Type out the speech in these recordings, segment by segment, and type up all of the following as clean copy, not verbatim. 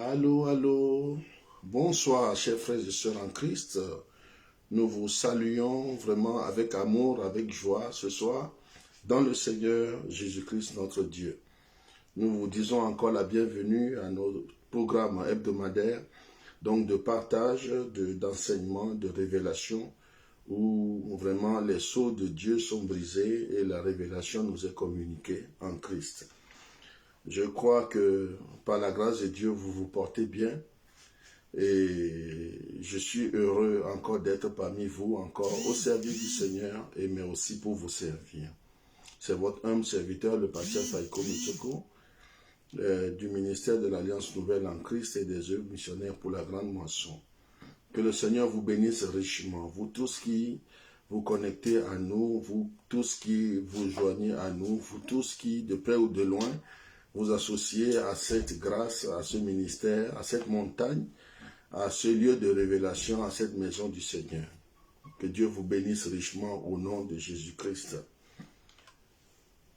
Allô, allô. Bonsoir, chers frères et sœurs en Christ. Nous vous saluons vraiment avec amour, avec joie ce soir dans le Seigneur Jésus-Christ, notre Dieu. Nous vous disons encore la bienvenue à nos programmes hebdomadaires, donc de partage, d'enseignement, de révélation, où vraiment les sceaux de Dieu sont brisés et la révélation nous est communiquée en Christ. Je crois que par la grâce de Dieu, vous vous portez bien et je suis heureux encore d'être parmi vous, encore au service du Seigneur, mais aussi pour vous servir. C'est votre humble serviteur, le pasteur Faïko Michoko, du ministère de l'Alliance Nouvelle en Christ et des œuvres missionnaires pour la grande moisson. Que le Seigneur vous bénisse richement, vous tous qui vous connectez à nous, vous tous qui vous joignez à nous, vous tous qui, de près ou de loin, vous associez à cette grâce, à ce ministère, à cette montagne, à ce lieu de révélation, à cette maison du Seigneur. Que Dieu vous bénisse richement au nom de Jésus-Christ.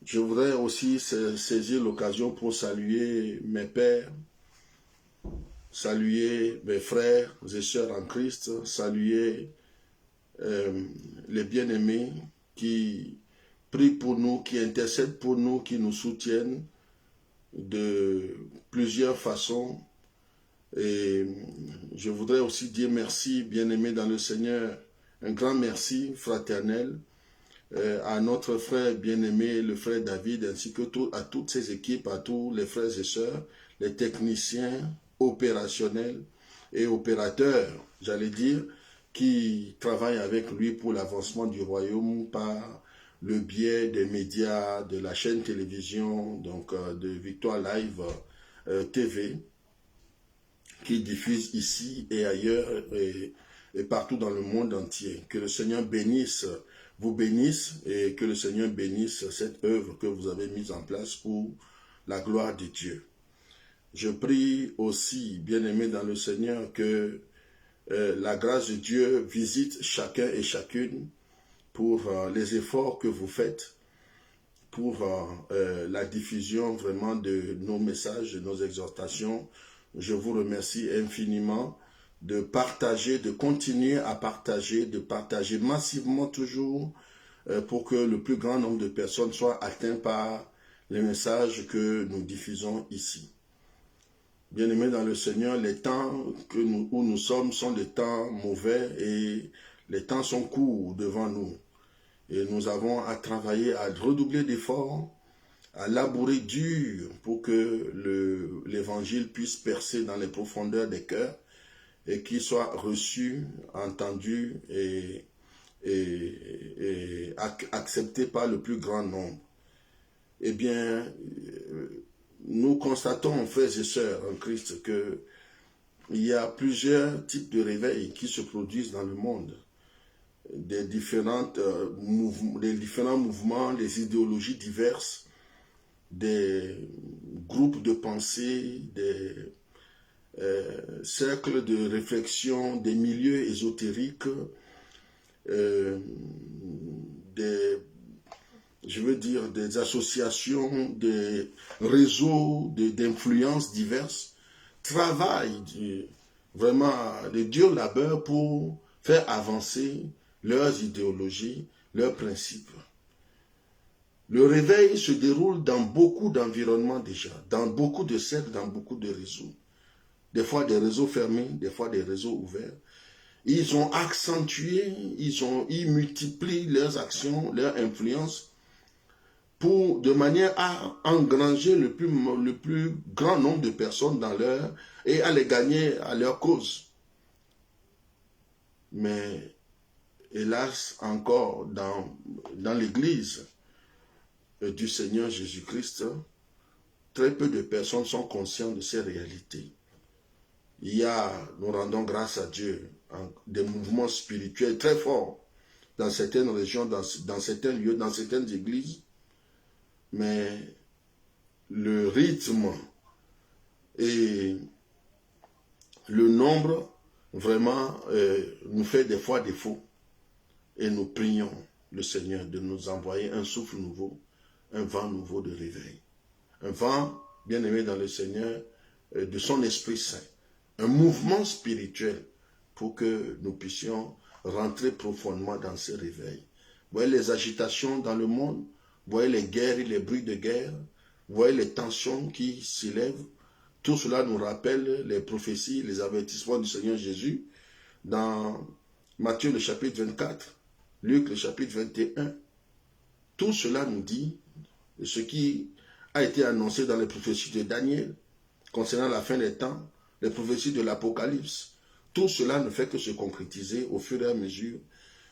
Je voudrais aussi saisir l'occasion pour saluer mes pères, saluer mes frères et sœurs en Christ, saluer les bien-aimés qui prient pour nous, qui intercèdent pour nous, qui nous soutiennent de plusieurs façons. Et je voudrais aussi dire merci, bien-aimés dans le Seigneur, un grand merci fraternel à notre frère bien-aimé, le frère David, ainsi que à toutes ses équipes, à tous les frères et sœurs, les techniciens opérationnels et opérateurs, j'allais dire, qui travaillent avec lui pour l'avancement du royaume par le biais des médias, de la chaîne télévision, donc de Victoire Live TV, qui diffuse ici et ailleurs et partout dans le monde entier. Que le Seigneur vous bénisse et que le Seigneur bénisse cette œuvre que vous avez mise en place pour la gloire de Dieu. Je prie aussi, bien-aimés dans le Seigneur, que la grâce de Dieu visite chacun et chacune pour les efforts que vous faites, pour la diffusion vraiment de nos messages, de nos exhortations. Je vous remercie infiniment de partager, de continuer à partager, de partager massivement toujours pour que le plus grand nombre de personnes soient atteintes par les messages que nous diffusons ici. Bien-aimés dans le Seigneur, les temps où nous sommes sont des temps mauvais et les temps sont courts devant nous. Et nous avons à travailler, à redoubler d'efforts, à labourer dur pour que l'évangile puisse percer dans les profondeurs des cœurs et qu'il soit reçu, entendu et accepté par le plus grand nombre. Eh bien, nous constatons, frères et sœurs en Christ, qu'il y a plusieurs types de réveils qui se produisent dans le monde. Des différents mouvements, des idéologies diverses, des groupes de pensée, des cercles de réflexion, des milieux ésotériques, des associations, des réseaux d'influences diverses, travaillent vraiment de dur labeur pour faire avancer leurs idéologies, leurs principes. Le réveil se déroule dans beaucoup d'environnements déjà, dans beaucoup de cercles, dans beaucoup de réseaux. Des fois des réseaux fermés, des fois des réseaux ouverts. Ils ont accentué, ils multiplient leurs actions, leurs influences, de manière à engranger le plus grand nombre de personnes et à les gagner à leur cause. Mais hélas, encore dans l'Église du Seigneur Jésus-Christ, très peu de personnes sont conscientes de ces réalités. Nous rendons grâce à Dieu, des mouvements spirituels très forts dans certaines régions, dans certains lieux, dans certaines églises, mais le rythme et le nombre vraiment nous fait des fois défaut. Et nous prions le Seigneur de nous envoyer un souffle nouveau, un vent nouveau de réveil. Un vent, bien aimé dans le Seigneur, de son Esprit Saint. Un mouvement spirituel pour que nous puissions rentrer profondément dans ce réveil. Vous voyez les agitations dans le monde, vous voyez les guerres et les bruits de guerre, vous voyez les tensions qui s'élèvent. Tout cela nous rappelle les prophéties, les avertissements du Seigneur Jésus dans Matthieu le chapitre 24, Luc le chapitre 21. Tout cela nous dit ce qui a été annoncé dans les prophéties de Daniel concernant la fin des temps, les prophéties de l'Apocalypse. Tout cela ne fait que se concrétiser au fur et à mesure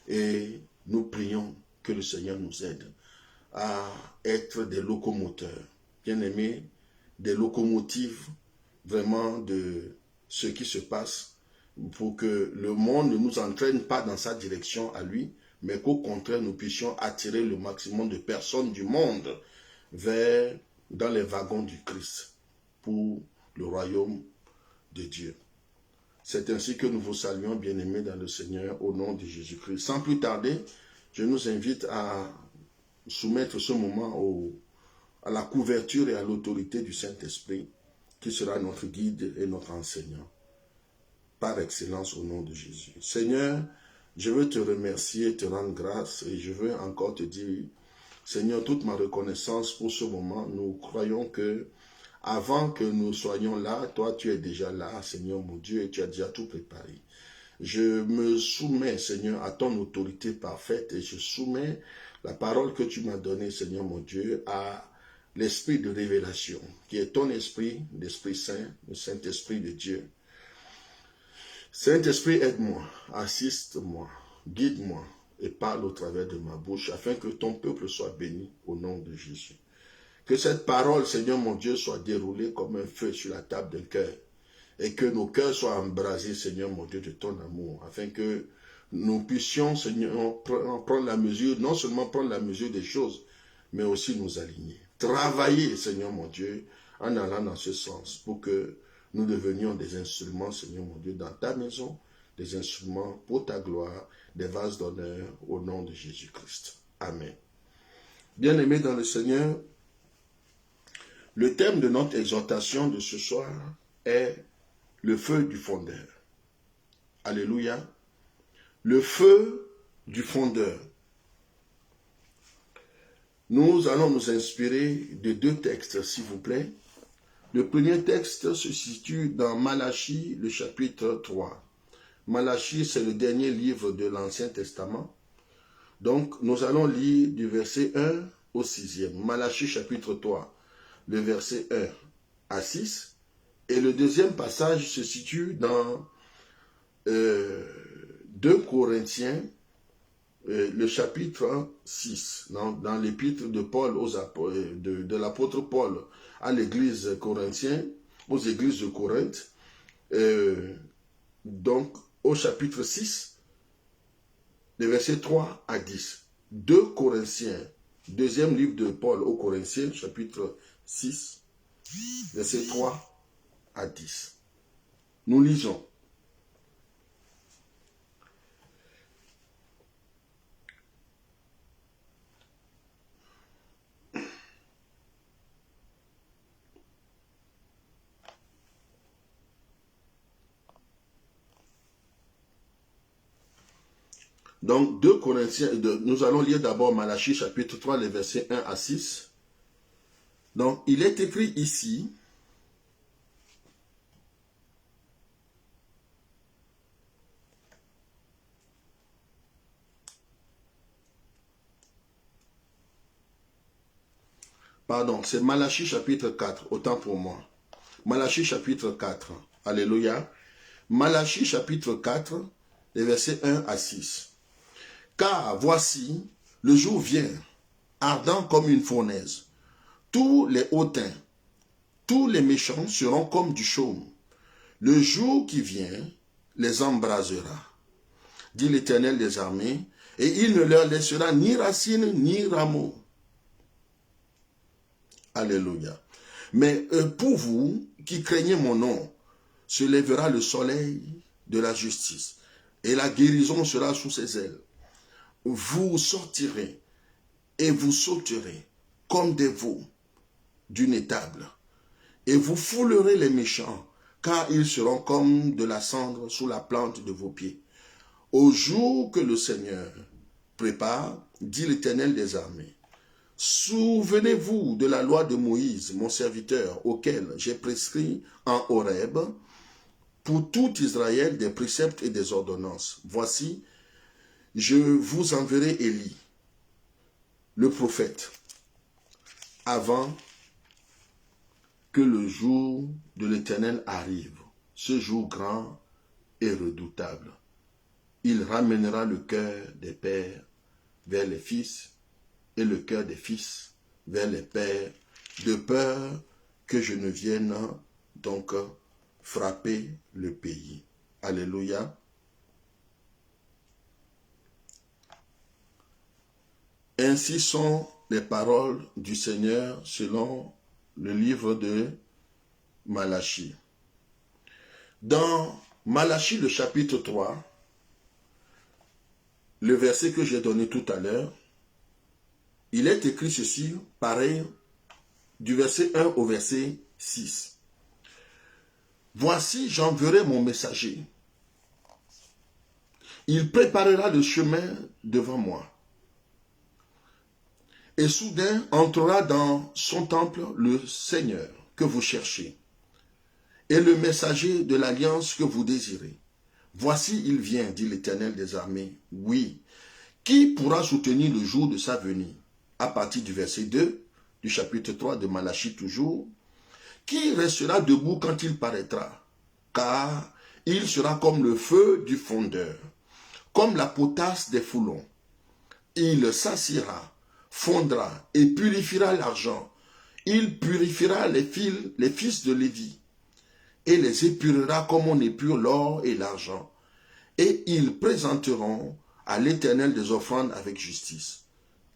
et nous prions que le Seigneur nous aide à être des locomoteurs, bien-aimés, des locomotives vraiment de ce qui se passe pour que le monde ne nous entraîne pas dans sa direction à lui, mais qu'au contraire nous puissions attirer le maximum de personnes du monde dans les wagons du Christ pour le royaume de Dieu. C'est ainsi que nous vous saluons, bien-aimés dans le Seigneur, au nom de Jésus-Christ. Sans plus tarder, je nous invite à soumettre ce moment à la couverture et à l'autorité du Saint-Esprit, qui sera notre guide et notre enseignant, par excellence au nom de Jésus. Seigneur, je veux te remercier, te rendre grâce, et je veux encore te dire, Seigneur, toute ma reconnaissance pour ce moment. Nous croyons que avant que nous soyons là, toi tu es déjà là, Seigneur mon Dieu, et tu as déjà tout préparé. Je me soumets, Seigneur, à ton autorité parfaite, et je soumets la parole que tu m'as donnée, Seigneur mon Dieu, à l'esprit de révélation, qui est ton esprit, l'Esprit Saint, le Saint-Esprit de Dieu. Saint-Esprit, aide-moi, assiste-moi, guide-moi et parle au travers de ma bouche, afin que ton peuple soit béni au nom de Jésus. Que cette parole, Seigneur mon Dieu, soit déroulée comme un feu sur la table d'un cœur, et que nos cœurs soient embrasés, Seigneur mon Dieu, de ton amour, afin que nous puissions, Seigneur, prendre la mesure, non seulement prendre la mesure des choses, mais aussi nous aligner. Travailler, Seigneur mon Dieu, en allant dans ce sens, pour que nous devenions des instruments, Seigneur mon Dieu, dans ta maison, des instruments pour ta gloire, des vases d'honneur, au nom de Jésus-Christ. Amen. Bien-aimés dans le Seigneur, le thème de notre exhortation de ce soir est le feu du fondeur. Alléluia. Le feu du fondeur. Nous allons nous inspirer de deux textes, s'il vous plaît. Le premier texte se situe dans Malachie, le chapitre 3. Malachie, c'est le dernier livre de l'Ancien Testament. Donc, nous allons lire du verset 1 au 6e. Malachie, chapitre 3, le verset 1 à 6. Et le deuxième passage se situe dans 2 Corinthiens, le chapitre 6, dans l'épître de Paul de l'apôtre Paul à l'église corinthienne, aux églises de Corinthe, donc au chapitre 6, les versets 3 à 10. 2 Corinthiens, deuxième livre de Paul aux Corinthiens, chapitre 6, versets 3 à 10. Nous lisons. Donc, 2 Corinthiens, nous allons lire d'abord Malachie chapitre 3, les versets 1 à 6. Donc, il est écrit ici, pardon, c'est Malachie chapitre 4, autant pour moi. Malachie chapitre 4, alléluia. Malachie chapitre 4, les versets 1 à 6. Car voici, le jour vient, ardent comme une fournaise. Tous les hautains, tous les méchants seront comme du chaume. Le jour qui vient les embrasera, dit l'Éternel des armées, et il ne leur laissera ni racine ni rameau. Alléluia. Mais pour vous qui craignez mon nom, se lèvera le soleil de la justice, et la guérison sera sous ses ailes. Vous sortirez et vous sauterez comme des veaux d'une étable, et vous foulerez les méchants, car ils seront comme de la cendre sous la plante de vos pieds. Au jour que le Seigneur prépare, dit l'Éternel des armées, souvenez-vous de la loi de Moïse, mon serviteur, auquel j'ai prescrit en Horeb, pour tout Israël des préceptes et des ordonnances. Voici, je vous enverrai Élie, le prophète, avant que le jour de l'Éternel arrive, ce jour grand et redoutable. Il ramènera le cœur des pères vers les fils et le cœur des fils vers les pères, de peur que je ne vienne donc frapper le pays. Alléluia. Ainsi sont les paroles du Seigneur selon le livre de Malachie. Dans Malachie, le chapitre 3, le verset que j'ai donné tout à l'heure, il est écrit ceci, pareil, du verset 1 au verset 6. Voici, j'enverrai mon messager. Il préparera le chemin devant moi. Et soudain entrera dans son temple le Seigneur que vous cherchez, et le messager de l'alliance que vous désirez. Voici, il vient, dit l'Éternel des armées. Oui, qui pourra soutenir le jour de sa venue? À partir du verset 2, du chapitre 3 de Malachie toujours. Qui restera debout quand il paraîtra? Car il sera comme le feu du fondeur, comme la potasse des foulons. Il s'assiera, fondra et purifiera l'argent. Il purifiera les fils de Lévi, et les épurera comme on épure l'or et l'argent. Et ils présenteront à l'Éternel des offrandes avec justice.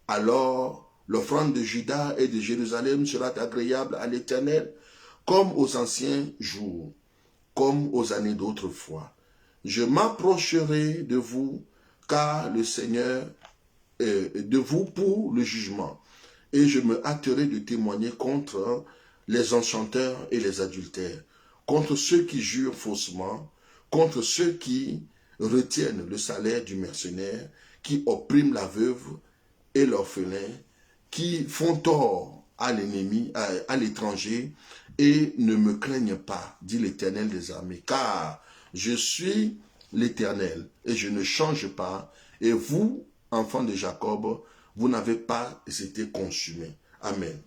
Alors l'offrande de Juda et de Jérusalem sera agréable à l'Éternel, comme aux anciens jours, comme aux années d'autrefois. Je m'approcherai de vous, car le Seigneur de vous pour le jugement, et je me hâterai de témoigner contre les enchanteurs et les adultères, contre ceux qui jurent faussement, contre ceux qui retiennent le salaire du mercenaire, qui oppriment la veuve et l'orphelin, qui font tort à l'ennemi, à l'étranger, et ne me craignent pas, dit l'Éternel des armées, car je suis l'Éternel, et je ne change pas, et vous, enfants de Jacob, vous n'avez pas été consumés. Amen.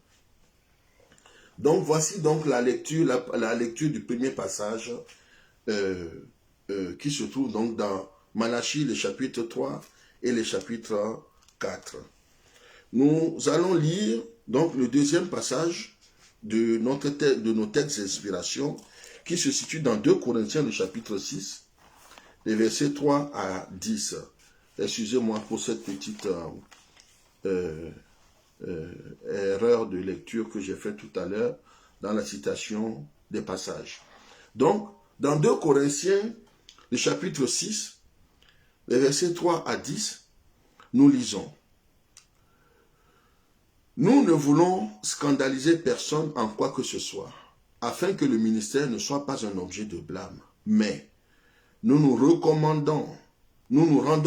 Donc voici donc la lecture du premier passage qui se trouve donc dans Malachie, le chapitre 3 et le chapitre 4. Nous allons lire donc le deuxième passage de nos textes d'inspiration qui se situe dans 2 Corinthiens, le chapitre 6, les versets 3 à 10. Excusez-moi pour cette petite erreur de lecture que j'ai faite tout à l'heure dans la citation des passages. Donc, dans 2 Corinthiens, le chapitre 6, les versets 3 à 10, nous lisons. Nous ne voulons scandaliser personne en quoi que ce soit, afin que le ministère ne soit pas un objet de blâme, mais nous nous rendons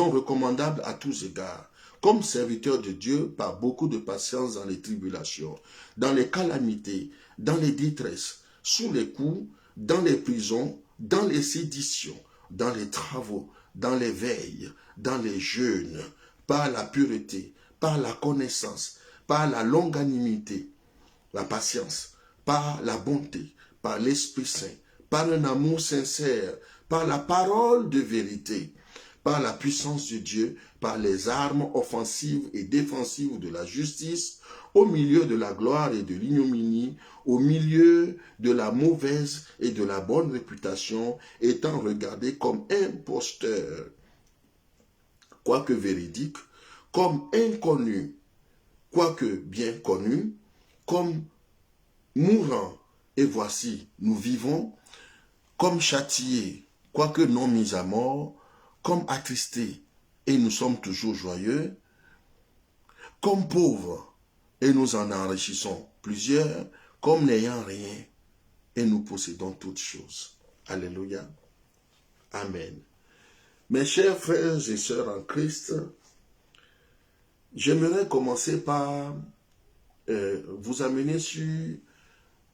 recommandables à tous égards, comme serviteurs de Dieu par beaucoup de patience dans les tribulations, dans les calamités, dans les détresses, sous les coups, dans les prisons, dans les séditions, dans les travaux, dans les veilles, dans les jeûnes, par la pureté, par la connaissance, par la longanimité, la patience, par la bonté, par l'Esprit Saint, par un amour sincère, par la parole de vérité, par la puissance de Dieu, par les armes offensives et défensives de la justice, au milieu de la gloire et de l'ignominie, au milieu de la mauvaise et de la bonne réputation, étant regardé comme imposteur, quoique véridique, comme inconnu, quoique bien connu, comme mourant, et voici, nous vivons, comme châtiés, quoique non mis à mort, comme attristés, et nous sommes toujours joyeux, comme pauvres, et nous en enrichissons plusieurs, comme n'ayant rien, et nous possédons toutes choses. Alléluia. Amen. Mes chers frères et sœurs en Christ, j'aimerais commencer par vous amener sur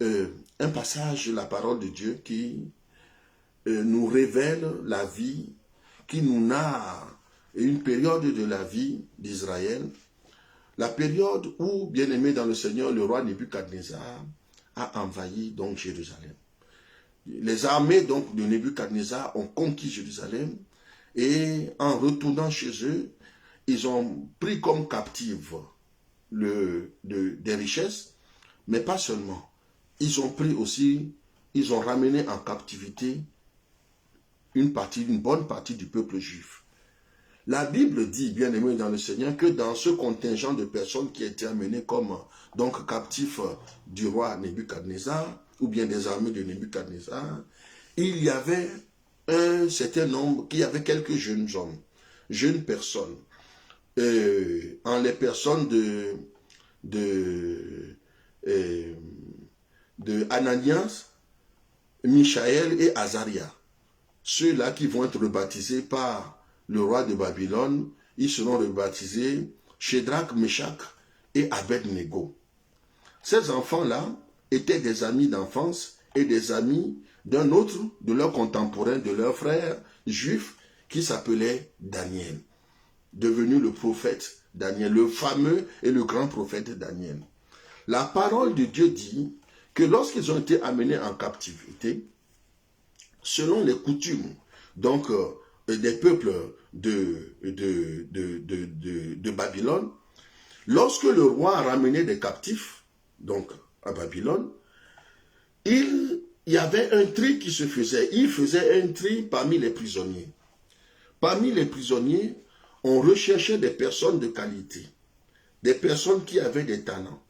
un passage de la parole de Dieu qui nous révèle la vie, qui nous narre une période de la vie d'Israël, la période où, bien-aimé dans le Seigneur, le roi Nebuchadnezzar a envahi donc Jérusalem. Les armées donc de Nebuchadnezzar ont conquis Jérusalem et en retournant chez eux, ils ont pris comme captives des richesses, mais pas seulement. Ils ont pris aussi, ils ont ramené en captivité une bonne partie du peuple juif. La Bible dit, bien aimé dans le Seigneur, que dans ce contingent de personnes qui étaient amenées comme donc captifs du roi Nebuchadnezzar, ou bien des armées de Nebuchadnezzar, il y avait un certain nombre, qu'il y avait quelques jeunes hommes, jeunes personnes, en les personnes de Ananias, Michaël et Azaria. Ceux-là qui vont être rebaptisés par le roi de Babylone, ils seront rebaptisés Shadrach, Meshach et Abed-Nego. Ces enfants-là étaient des amis d'enfance et des amis d'un autre de leurs contemporains, de leurs frères juifs, qui s'appelait Daniel, devenu le prophète Daniel, le fameux et le grand prophète Daniel. La parole de Dieu dit que lorsqu'ils ont été amenés en captivité, selon les coutumes donc des peuples de Babylone, lorsque le roi ramenait des captifs donc à Babylone, il y avait un tri qui se faisait. Il faisait un tri parmi les prisonniers. Parmi les prisonniers, on recherchait des personnes de qualité, des personnes qui avaient des talents,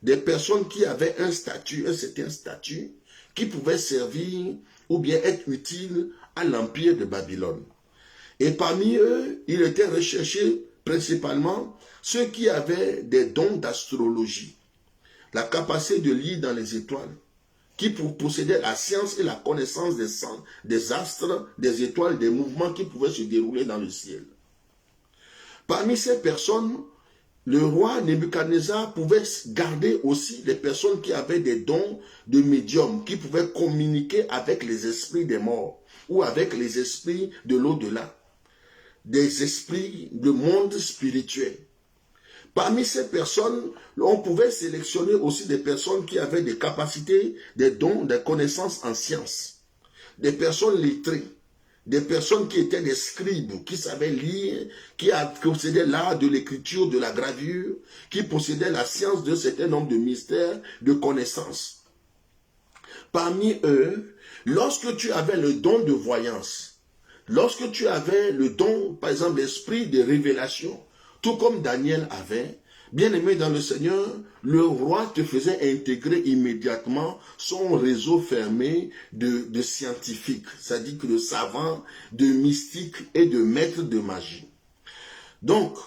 des personnes qui avaient un certain statut, qui pouvaient servir ou bien être utiles à l'empire de Babylone. Et parmi eux, il était recherché principalement ceux qui avaient des dons d'astrologie, la capacité de lire dans les étoiles, qui possédaient la science et la connaissance des astres, des étoiles, des mouvements qui pouvaient se dérouler dans le ciel. Parmi ces personnes, le roi Nebuchadnezzar pouvait garder aussi les personnes qui avaient des dons de médium, qui pouvaient communiquer avec les esprits des morts ou avec les esprits de l'au-delà, des esprits du monde spirituel. Parmi ces personnes, on pouvait sélectionner aussi des personnes qui avaient des capacités, des dons, des connaissances en sciences, des personnes lettrées, des personnes qui étaient des scribes, qui savaient lire, qui possédaient l'art de l'écriture, de la gravure, qui possédaient la science d'un certain nombre de mystères, de connaissances. Parmi eux, lorsque tu avais le don de voyance, lorsque tu avais le don, par exemple, l'esprit de révélation, tout comme Daniel avait, bien-aimé dans le Seigneur, le roi te faisait intégrer immédiatement son réseau fermé de scientifiques, c'est-à-dire que de savants, de mystiques et de maîtres de magie. Donc,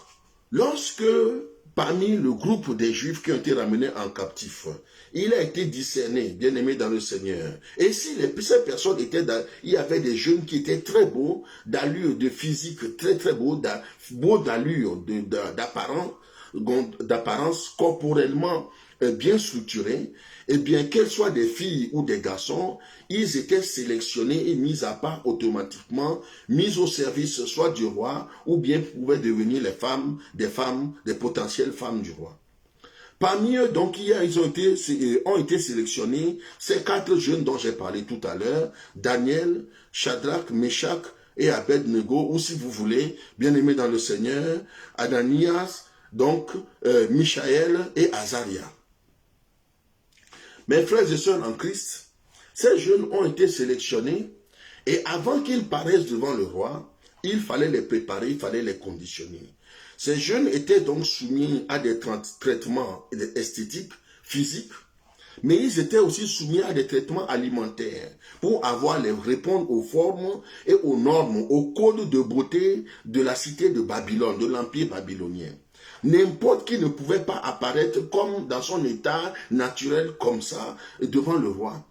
lorsque parmi le groupe des Juifs qui ont été ramenés en captif, il a été discerné, bien-aimé dans le Seigneur. Et si ces personnes étaient il y avait des jeunes qui étaient très beaux, d'allure, de physique, très très beaux, beaux d'allure, d'apparence corporellement bien structurée, eh bien, qu'elles soient des filles ou des garçons, ils étaient sélectionnés et mis à part automatiquement, mis au service soit du roi, ou bien pouvaient devenir des potentielles femmes du roi. Parmi eux, donc, ils ont été sélectionnés ces 4 jeunes dont j'ai parlé tout à l'heure, Daniel, Shadrach, Meshach et Abed-Nego, ou si vous voulez, bien-aimés dans le Seigneur, Ananias, donc Michaël et Azaria. Mes frères et sœurs en Christ, ces jeunes ont été sélectionnés et avant qu'ils paraissent devant le roi, il fallait les préparer, il fallait les conditionner. Ces jeunes étaient donc soumis à des traitements esthétiques, physiques, mais ils étaient aussi soumis à des traitements alimentaires pour répondre aux formes et aux normes, aux codes de beauté de la cité de Babylone, de l'empire babylonien. N'importe qui ne pouvait pas apparaître comme dans son état naturel comme ça devant le roi.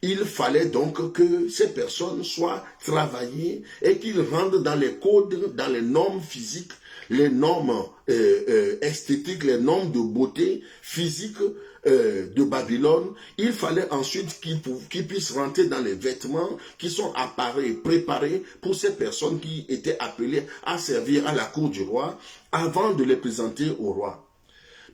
il fallait donc que ces personnes soient travaillées et qu'ils rendent dans les codes, dans les normes physiques, les normes esthétiques, les normes de beauté physique de Babylone. Il fallait ensuite qu'ils puissent rentrer dans les vêtements qui sont appareillés, préparés pour ces personnes qui étaient appelées à servir à la cour du roi avant de les présenter au roi.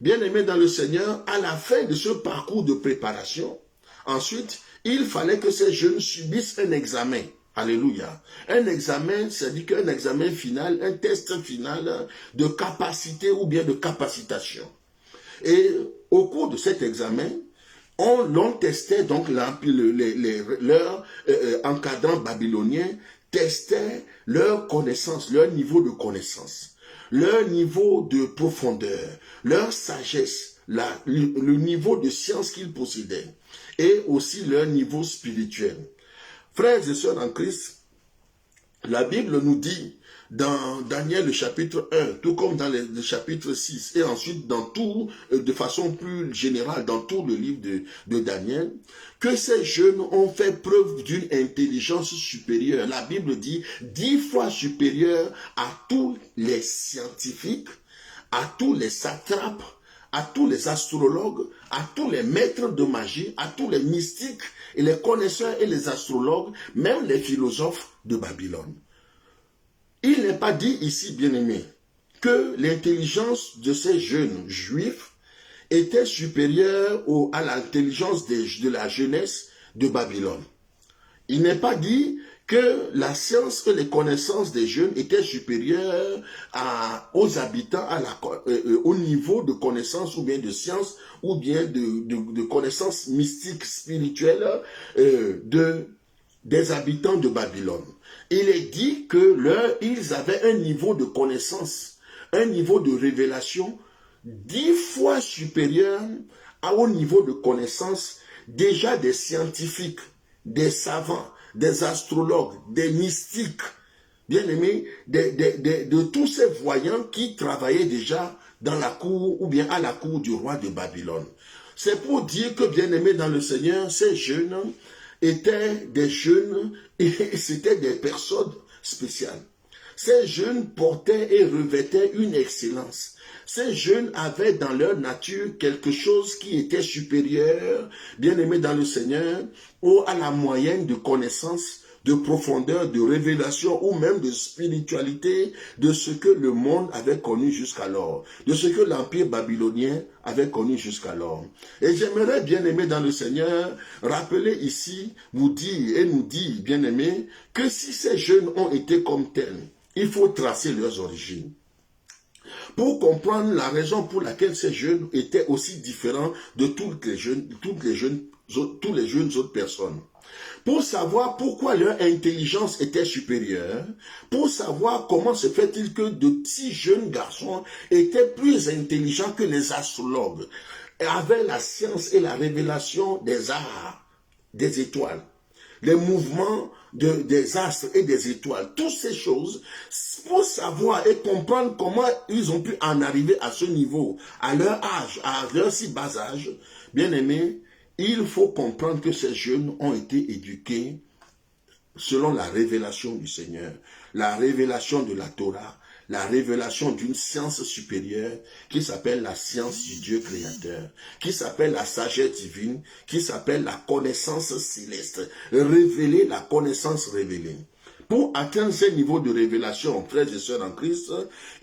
Bien-aimés dans le Seigneur, à la fin de ce parcours de préparation, ensuite, il fallait que ces jeunes subissent un examen. Alléluia. Un examen, c'est-à-dire qu'un examen final, un test final de capacité ou bien de capacitation. Et au cours de cet examen, l'on testait donc leurs encadrants babyloniens testaient leur connaissance, leur niveau de connaissance, leur niveau de profondeur, leur sagesse, le niveau de science qu'ils possédaient et aussi leur niveau spirituel. Frères et sœurs en Christ, la Bible nous dit dans Daniel le chapitre 1, tout comme dans le chapitre 6, et ensuite dans tout, de façon plus générale, dans tout le livre de Daniel, que ces jeunes ont fait preuve d'une intelligence supérieure. La Bible dit 10 fois supérieure à tous les scientifiques, à tous les satrapes, à tous les astrologues, à tous les maîtres de magie, à tous les mystiques et les connaisseurs et les astrologues, même les philosophes de Babylone. Il n'est pas dit ici, bien-aimés, que l'intelligence de ces jeunes juifs était supérieure à l'intelligence de la jeunesse de Babylone. Il n'est pas dit que la science et les connaissances des jeunes étaient supérieures aux habitants au niveau de connaissances ou bien de science ou bien de connaissances mystiques, spirituelles des habitants de Babylone. Il est dit qu'ils avaient un niveau de connaissance, un niveau de révélation 10 fois supérieur au niveau de connaissance déjà des scientifiques, des savants, des astrologues, des mystiques, bien-aimés, de tous ces voyants qui travaillaient déjà dans la cour ou bien à la cour du roi de Babylone. C'est pour dire que, bien-aimés dans le Seigneur, ces jeunes étaient des jeunes et c'était des personnes spéciales. Ces jeunes portaient et revêtaient une excellence. Ces jeunes avaient dans leur nature quelque chose qui était supérieur, bien-aimé dans le Seigneur, à la moyenne de connaissance, de profondeur, de révélation ou même de spiritualité de ce que le monde avait connu jusqu'alors, de ce que l'empire babylonien avait connu jusqu'alors. Et j'aimerais, bien-aimé dans le Seigneur, rappeler ici, nous dire, bien-aimé, que si ces jeunes ont été comme tels, il faut tracer leurs origines. Pour comprendre la raison pour laquelle ces jeunes étaient aussi différents de toutes les jeunes autres personnes. Pour savoir pourquoi leur intelligence était supérieure, pour savoir comment se fait-il que de si jeunes garçons étaient plus intelligents que les astrologues, avaient la science et la révélation des arts, des étoiles, les mouvements des astres et des étoiles, toutes ces choses, pour savoir et comprendre comment ils ont pu en arriver à ce niveau, à leur âge, à leur si bas âge, bien aimés, il faut comprendre que ces jeunes ont été éduqués selon la révélation du Seigneur, la révélation de la Torah, la révélation d'une science supérieure qui s'appelle la science du Dieu créateur, qui s'appelle la sagesse divine, qui s'appelle la connaissance céleste, révéler la connaissance révélée. Pour atteindre ce niveau de révélation, frères et sœurs en Christ,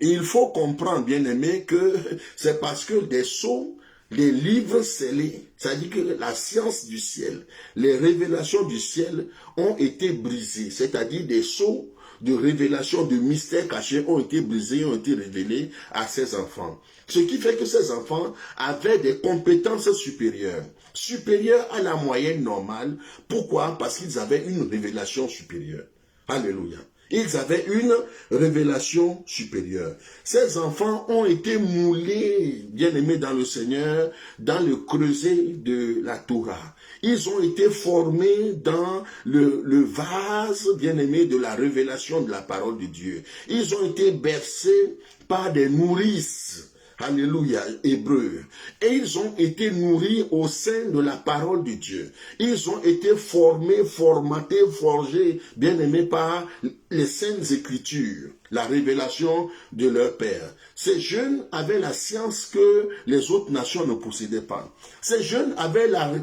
il faut comprendre, bien aimé, que c'est parce que des sceaux, les livres scellés, c'est-à-dire que la science du ciel, les révélations du ciel ont été brisées, c'est-à-dire des sceaux de révélation, de mystères cachés ont été brisés, ont été révélés à ces enfants. Ce qui fait que ces enfants avaient des compétences supérieures, supérieures à la moyenne normale. Pourquoi? Parce qu'ils avaient une révélation supérieure. Alléluia. Ils avaient une révélation supérieure. Ces enfants ont été moulés, bien-aimés dans le Seigneur, dans le creuset de la Torah. Ils ont été formés dans le vase, bien-aimé, de la révélation de la parole de Dieu. Ils ont été bercés par des nourrices. Alléluia, Hébreux. Et ils ont été nourris au sein de la parole de Dieu. Ils ont été formés, formatés, forgés, bien-aimés par les saintes écritures, la révélation de leur Père. Ces jeunes avaient la science que les autres nations ne possédaient pas. Ces jeunes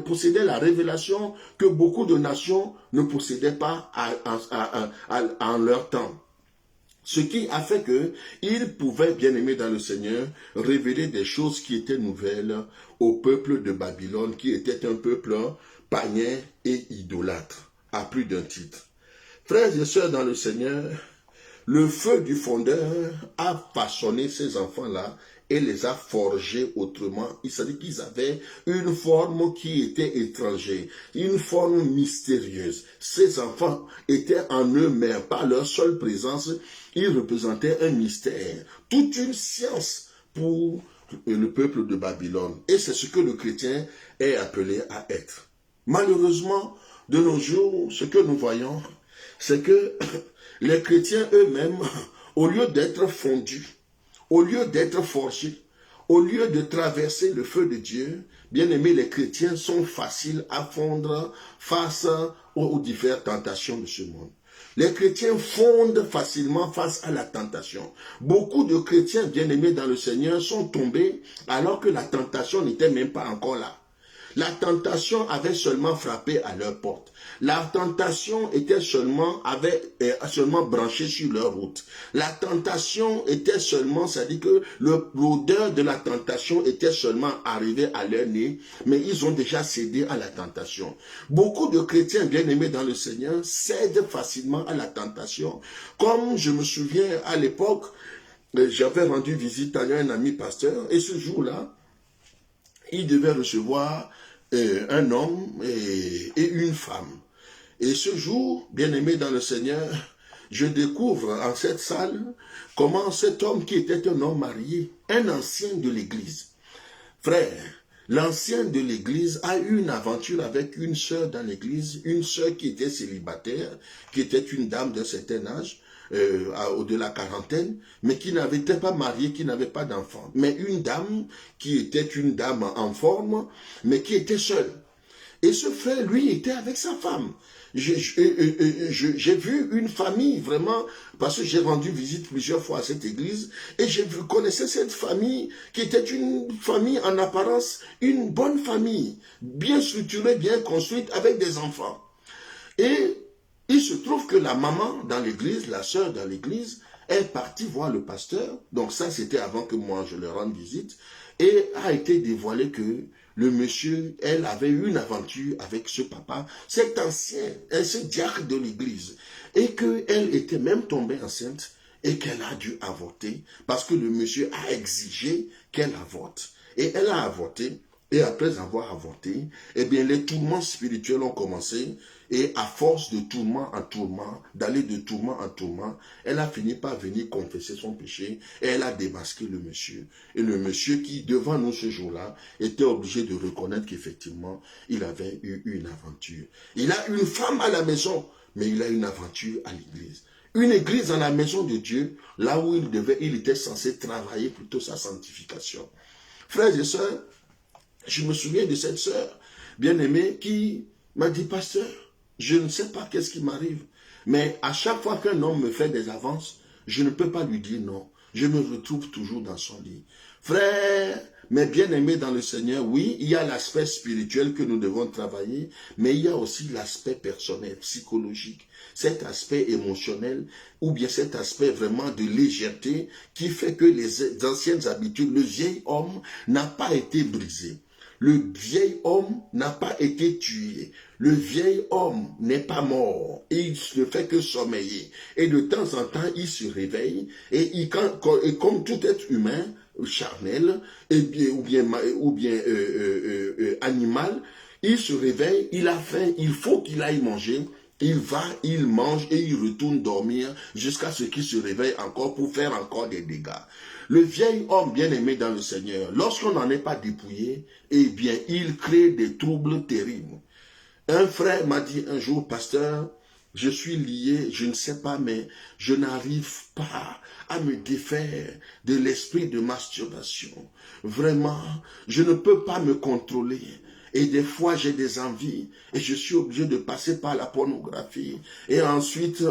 possédaient la révélation que beaucoup de nations ne possédaient pas en leur temps. Ce qui a fait qu'ils pouvaient, bien aimés dans le Seigneur, révéler des choses qui étaient nouvelles au peuple de Babylone, qui était un peuple païen et idolâtre, à plus d'un titre. Frères et sœurs dans le Seigneur, le feu du fondeur a façonné ces enfants-là et les a forgés autrement. Il s'agit qu'ils avaient une forme qui était étrangère, une forme mystérieuse. Ces enfants étaient en eux-mêmes, par leur seule présence, ils représentaient un mystère, toute une science pour le peuple de Babylone. Et c'est ce que le chrétien est appelé à être. Malheureusement, de nos jours, ce que nous voyons, c'est que les chrétiens eux-mêmes, au lieu d'être fondus, au lieu d'être forgés, au lieu de traverser le feu de Dieu, bien aimés, les chrétiens sont faciles à fondre face aux diverses tentations de ce monde. Les chrétiens fondent facilement face à la tentation. Beaucoup de chrétiens bien-aimés dans le Seigneur sont tombés alors que la tentation n'était même pas encore là. La tentation avait seulement frappé à leur porte. La tentation était seulement branchée sur leur route. La tentation était seulement, c'est-à-dire que l'odeur de la tentation était seulement arrivée à leur nez, mais ils ont déjà cédé à la tentation. Beaucoup de chrétiens bien-aimés dans le Seigneur cèdent facilement à la tentation. Comme je me souviens à l'époque, j'avais rendu visite à un ami pasteur, et ce jour-là, il devait recevoir un homme et une femme. Et ce jour, bien-aimé dans le Seigneur, je découvre en cette salle comment cet homme qui était un homme marié, un ancien de l'église. Frère, l'ancien de l'église a eu une aventure avec une sœur dans l'église, une sœur qui était célibataire, qui était une dame d'un certain âge, de la quarantaine, mais qui n'avait pas marié, qui n'avait pas d'enfant. Mais une dame qui était une dame en forme, mais qui était seule. Et ce frère, lui, était avec sa femme. J'ai vu une famille vraiment, parce que j'ai rendu visite plusieurs fois à cette église, et je connaissais cette famille qui était une famille en apparence, une bonne famille, bien structurée, bien construite, avec des enfants. Et il se trouve que la maman dans l'église, la sœur dans l'église, est partie voir le pasteur. Donc ça, c'était avant que moi je leur rende visite. Et a été dévoilé que le monsieur, elle avait eu une aventure avec ce papa, cet ancien, ce diacre de l'église. Et qu'elle était même tombée enceinte et qu'elle a dû avorter parce que le monsieur a exigé qu'elle avorte. Et elle a avorté. Et après avoir avorté, eh bien, les tourments spirituels ont commencé. Et à force de tourment en tourment, d'aller de tourment en tourment, elle a fini par venir confesser son péché. Et elle a démasqué le monsieur. Et le monsieur qui, devant nous ce jour-là, était obligé de reconnaître qu'effectivement, il avait eu une aventure. Il a une femme à la maison, mais il a une aventure à l'église. Une église dans la maison de Dieu, là où il était censé travailler plutôt sa sanctification. Frères et sœurs, je me souviens de cette sœur bien-aimée qui m'a dit, pasteur, je ne sais pas qu'est-ce qui m'arrive, mais à chaque fois qu'un homme me fait des avances, je ne peux pas lui dire non. Je me retrouve toujours dans son lit. Frère, mais bien-aimé dans le Seigneur, oui, il y a l'aspect spirituel que nous devons travailler, mais il y a aussi l'aspect personnel, psychologique, cet aspect émotionnel, ou bien cet aspect vraiment de légèreté qui fait que les anciennes habitudes, le vieil homme n'a pas été brisé. Le vieil homme n'a pas été tué. Le vieil homme n'est pas mort. Il ne fait que sommeiller. Et de temps en temps, il se réveille. Et comme tout être humain, charnel, ou bien animal, il se réveille, il a faim, il faut qu'il aille manger. Il va, il mange et il retourne dormir jusqu'à ce qu'il se réveille encore pour faire encore des dégâts. Le vieil homme bien-aimé dans le Seigneur, lorsqu'on n'en est pas dépouillé, eh bien, il crée des troubles terribles. Un frère m'a dit un jour, pasteur, je suis lié, je ne sais pas, mais je n'arrive pas à me défaire de l'esprit de masturbation. Vraiment, je ne peux pas me contrôler. Et des fois, j'ai des envies et je suis obligé de passer par la pornographie. Et ensuite,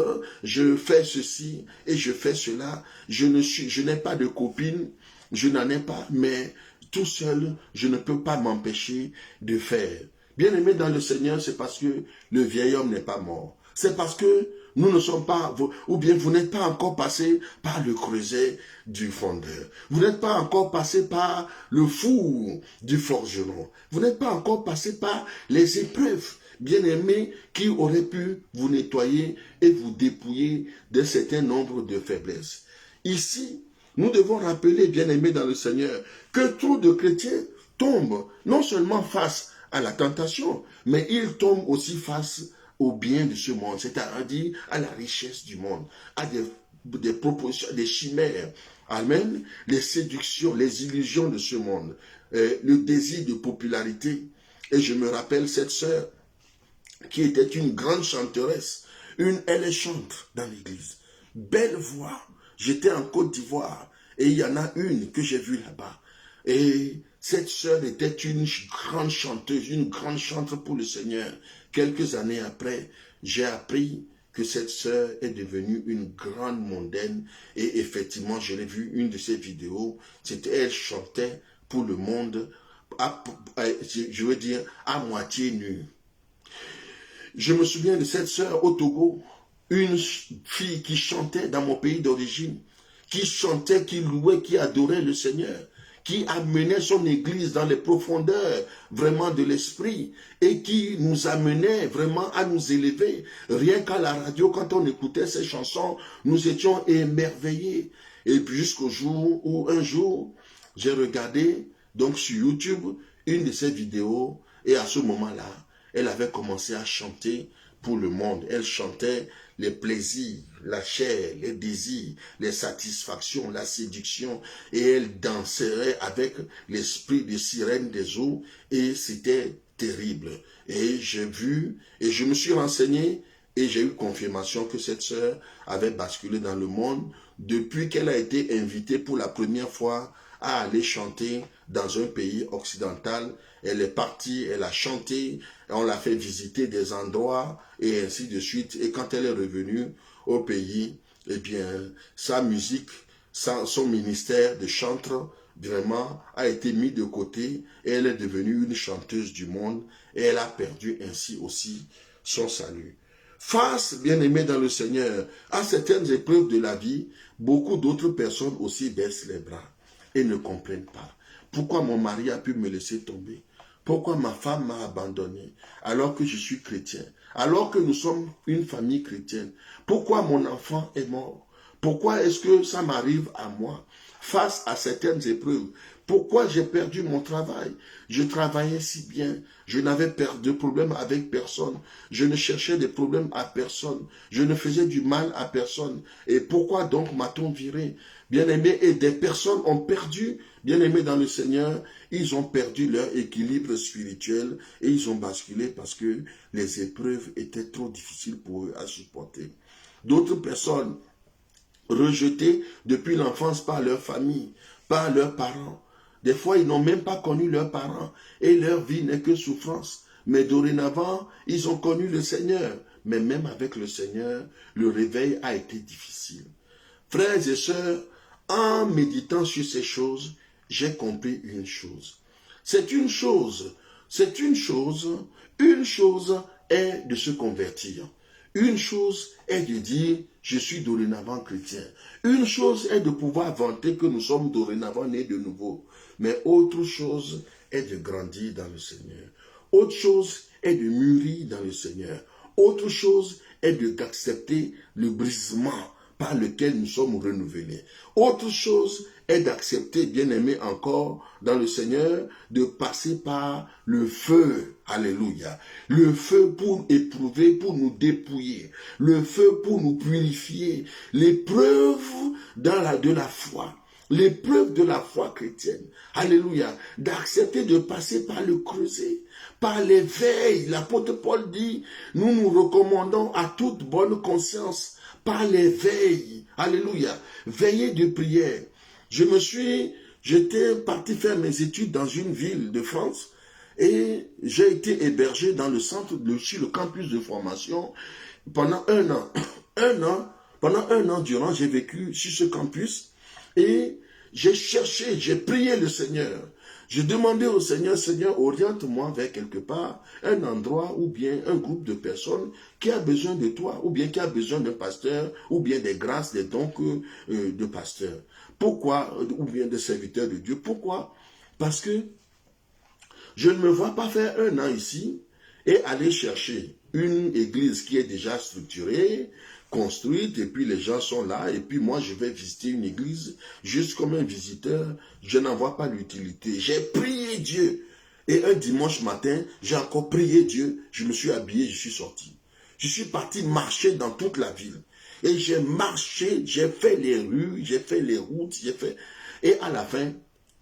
je fais ceci et je fais cela. Je n'ai pas de copine, je n'en ai pas, mais tout seul, je ne peux pas m'empêcher de faire. Bien-aimé dans le Seigneur, c'est parce que le vieil homme n'est pas mort. C'est parce que nous ne sommes pas, ou bien vous n'êtes pas encore passé par le creuset du fondeur. Vous n'êtes pas encore passé par le four du forgeron. Vous n'êtes pas encore passé par les épreuves, bien-aimés, qui auraient pu vous nettoyer et vous dépouiller d'un certain nombre de faiblesses. Ici, nous devons rappeler, bien-aimés dans le Seigneur, que trop de chrétiens tombent non seulement face à la tentation, mais ils tombent aussi face au bien de ce monde, c'est-à-dire à la richesse du monde, à des propositions, des chimères. Amen. Les séductions, les illusions de ce monde, le désir de popularité. Et je me rappelle cette sœur qui était une grande chanteresse. Elle chante dans l'église. Belle voix. J'étais en Côte d'Ivoire et il y en a une que j'ai vue là-bas. Et cette sœur était une grande chanteuse, une grande chanteuse pour le Seigneur. Quelques années après, j'ai appris que cette sœur est devenue une grande mondaine. Et effectivement, je l'ai vu, une de ses vidéos, elle chantait pour le monde, je veux dire, à moitié nue. Je me souviens de cette sœur au Togo, une fille qui chantait dans mon pays d'origine, qui chantait, qui louait, qui adorait le Seigneur, qui amenait son église dans les profondeurs vraiment de l'esprit et qui nous amenait vraiment à nous élever. Rien qu'à la radio, quand on écoutait ces chansons, nous étions émerveillés. Et puis jusqu'au jour où un jour, j'ai regardé donc sur YouTube une de ces vidéos et à ce moment-là, elle avait commencé à chanter pour le monde. Elle chantait les plaisirs, la chair, les désirs, les satisfactions, la séduction. Et elle danserait avec l'esprit de sirène des eaux. Et c'était terrible. Et j'ai vu, et je me suis renseigné, et j'ai eu confirmation que cette sœur avait basculé dans le monde depuis qu'elle a été invitée pour la première fois à aller chanter dans un pays occidental. Elle est partie, elle a chanté, on l'a fait visiter des endroits et ainsi de suite. Et quand elle est revenue au pays, eh bien, sa musique, son ministère de chantre, vraiment, a été mis de côté et elle est devenue une chanteuse du monde et elle a perdu ainsi aussi son salut. Face, bien-aimés dans le Seigneur, à certaines épreuves de la vie, beaucoup d'autres personnes aussi baissent les bras et ne comprennent pas. Pourquoi mon mari a pu me laisser tomber? Pourquoi ma femme m'a abandonné alors que je suis chrétien? Alors que nous sommes une famille chrétienne? Pourquoi mon enfant est mort? Pourquoi est-ce que ça m'arrive à moi? Face à certaines épreuves, pourquoi j'ai perdu mon travail? Je travaillais si bien, je n'avais de problème avec personne, je ne cherchais des problèmes à personne, je ne faisais du mal à personne. Et pourquoi donc m'a-t-on viré? Bien-aimés, et des personnes ont perdu, bien-aimés dans le Seigneur, ils ont perdu leur équilibre spirituel et ils ont basculé parce que les épreuves étaient trop difficiles pour eux à supporter. D'autres personnes rejetées depuis l'enfance par leur famille, par leurs parents. Des fois, ils n'ont même pas connu leurs parents et leur vie n'est que souffrance. Mais dorénavant, ils ont connu le Seigneur. Mais même avec le Seigneur, le réveil a été difficile. Frères et sœurs, en méditant sur ces choses, j'ai compris une chose. Une chose est de se convertir. Une chose est de dire, je suis dorénavant chrétien. Une chose est de pouvoir vanter que nous sommes dorénavant nés de nouveau. Mais autre chose est de grandir dans le Seigneur. Autre chose est de mûrir dans le Seigneur. Autre chose est d'accepter le brisement par lequel nous sommes renouvelés. Autre chose est d'accepter, bien-aimé encore, dans le Seigneur, de passer par le feu, alléluia, le feu pour éprouver, pour nous dépouiller, le feu pour nous purifier, l'épreuve de la foi. l'épreuve de la foi chrétienne, alléluia, d'accepter de passer par le creuset, par l'éveil. L'apôtre Paul dit, nous nous recommandons à toute bonne conscience, par l'éveil, alléluia, veillée de prière. J'étais parti faire mes études dans une ville de France, et j'ai été hébergé dans le centre, sur le campus de formation, pendant un an. Pendant un an durant, j'ai vécu sur ce campus, et j'ai cherché, j'ai prié le Seigneur. Je demandais au Seigneur, Seigneur, oriente-moi vers quelque part, un endroit ou bien un groupe de personnes qui a besoin de toi, ou bien qui a besoin d'un pasteur, ou bien des grâces, des dons de pasteur. Pourquoi, ou bien de serviteurs de Dieu? Pourquoi? Parce que je ne me vois pas faire un an ici et aller chercher une église qui est déjà structurée, construite, et puis les gens sont là, et puis moi je vais visiter une église juste comme un visiteur. Je n'en vois pas l'utilité. J'ai prié Dieu, et un dimanche matin, j'ai encore prié Dieu, je me suis habillé, je suis sorti. Je suis parti marcher dans toute la ville. Et j'ai marché, j'ai fait les rues, j'ai fait les routes, et à la fin,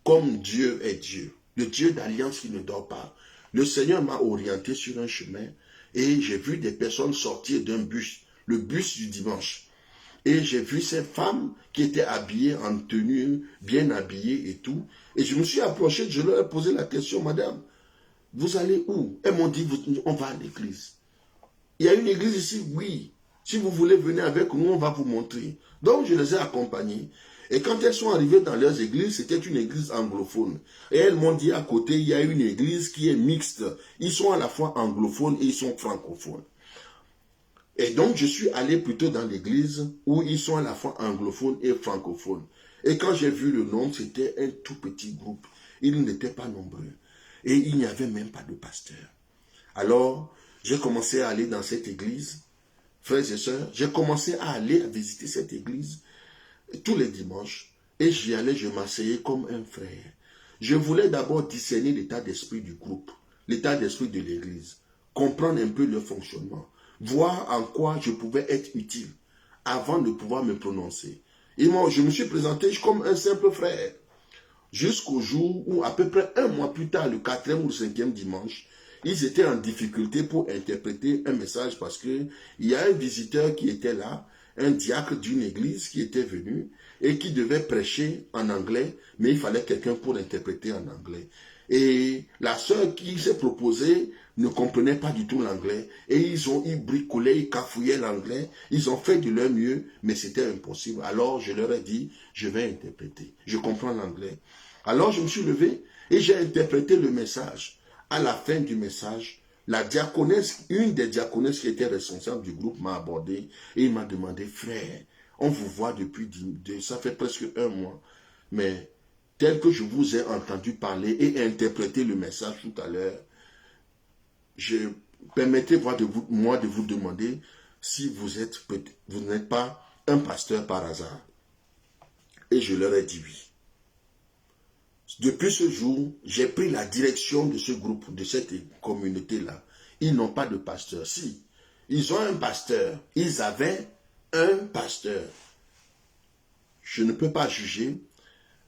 comme Dieu est Dieu, le Dieu d'alliance qui ne dort pas, le Seigneur m'a orienté sur un chemin, et j'ai vu des personnes sortir d'un bus, le bus du dimanche. Et j'ai vu ces femmes qui étaient habillées en tenue, bien habillées et tout. Et je me suis approché, je leur ai posé la question, madame, vous allez où? Elles m'ont dit, on va à l'église. Il y a une église ici, oui. Si vous voulez venir avec nous, on va vous montrer. Donc je les ai accompagnées. Et quand elles sont arrivées dans leurs églises, c'était une église anglophone. Et elles m'ont dit à côté, il y a une église qui est mixte. Ils sont à la fois anglophones et ils sont francophones. Et donc je suis allé plutôt dans l'église où ils sont à la fois anglophones et francophones. Et quand j'ai vu le nombre, c'était un tout petit groupe. Ils n'étaient pas nombreux. Et il n'y avait même pas de pasteur. Alors, j'ai commencé à aller dans cette église. Frères et sœurs, j'ai commencé à aller à visiter cette église tous les dimanches. Et j'y allais, je m'asseyais comme un frère. Je voulais d'abord discerner l'état d'esprit du groupe, l'état d'esprit de l'église, comprendre un peu le fonctionnement, voir en quoi je pouvais être utile avant de pouvoir me prononcer. Et moi, je me suis présenté comme un simple frère. Jusqu'au jour où, à peu près un mois plus tard, le 4e ou le 5e dimanche, ils étaient en difficulté pour interpréter un message parce qu'il y a un visiteur qui était là, un diacre d'une église qui était venu et qui devait prêcher en anglais, mais il fallait quelqu'un pour interpréter en anglais. Et la sœur qui s'est proposée ne comprenait pas du tout l'anglais. Et ils bricolaient, ils cafouillaient l'anglais. Ils ont fait de leur mieux, mais c'était impossible. Alors je leur ai dit, je vais interpréter. Je comprends l'anglais. Alors je me suis levé et j'ai interprété le message. À la fin du message, la diaconesse, une des diaconesses qui était responsable du groupe m'a abordé et il m'a demandé, frère, on vous voit ça fait presque un mois, mais tel que je vous ai entendu parler et interpréter le message tout à l'heure, permettez-moi de vous demander si vous n'êtes pas un pasteur par hasard. Et je leur ai dit oui. Depuis ce jour, j'ai pris la direction de ce groupe, de cette communauté-là. Ils n'ont pas de pasteur. Si, ils ont un pasteur. Ils avaient un pasteur. Je ne peux pas juger,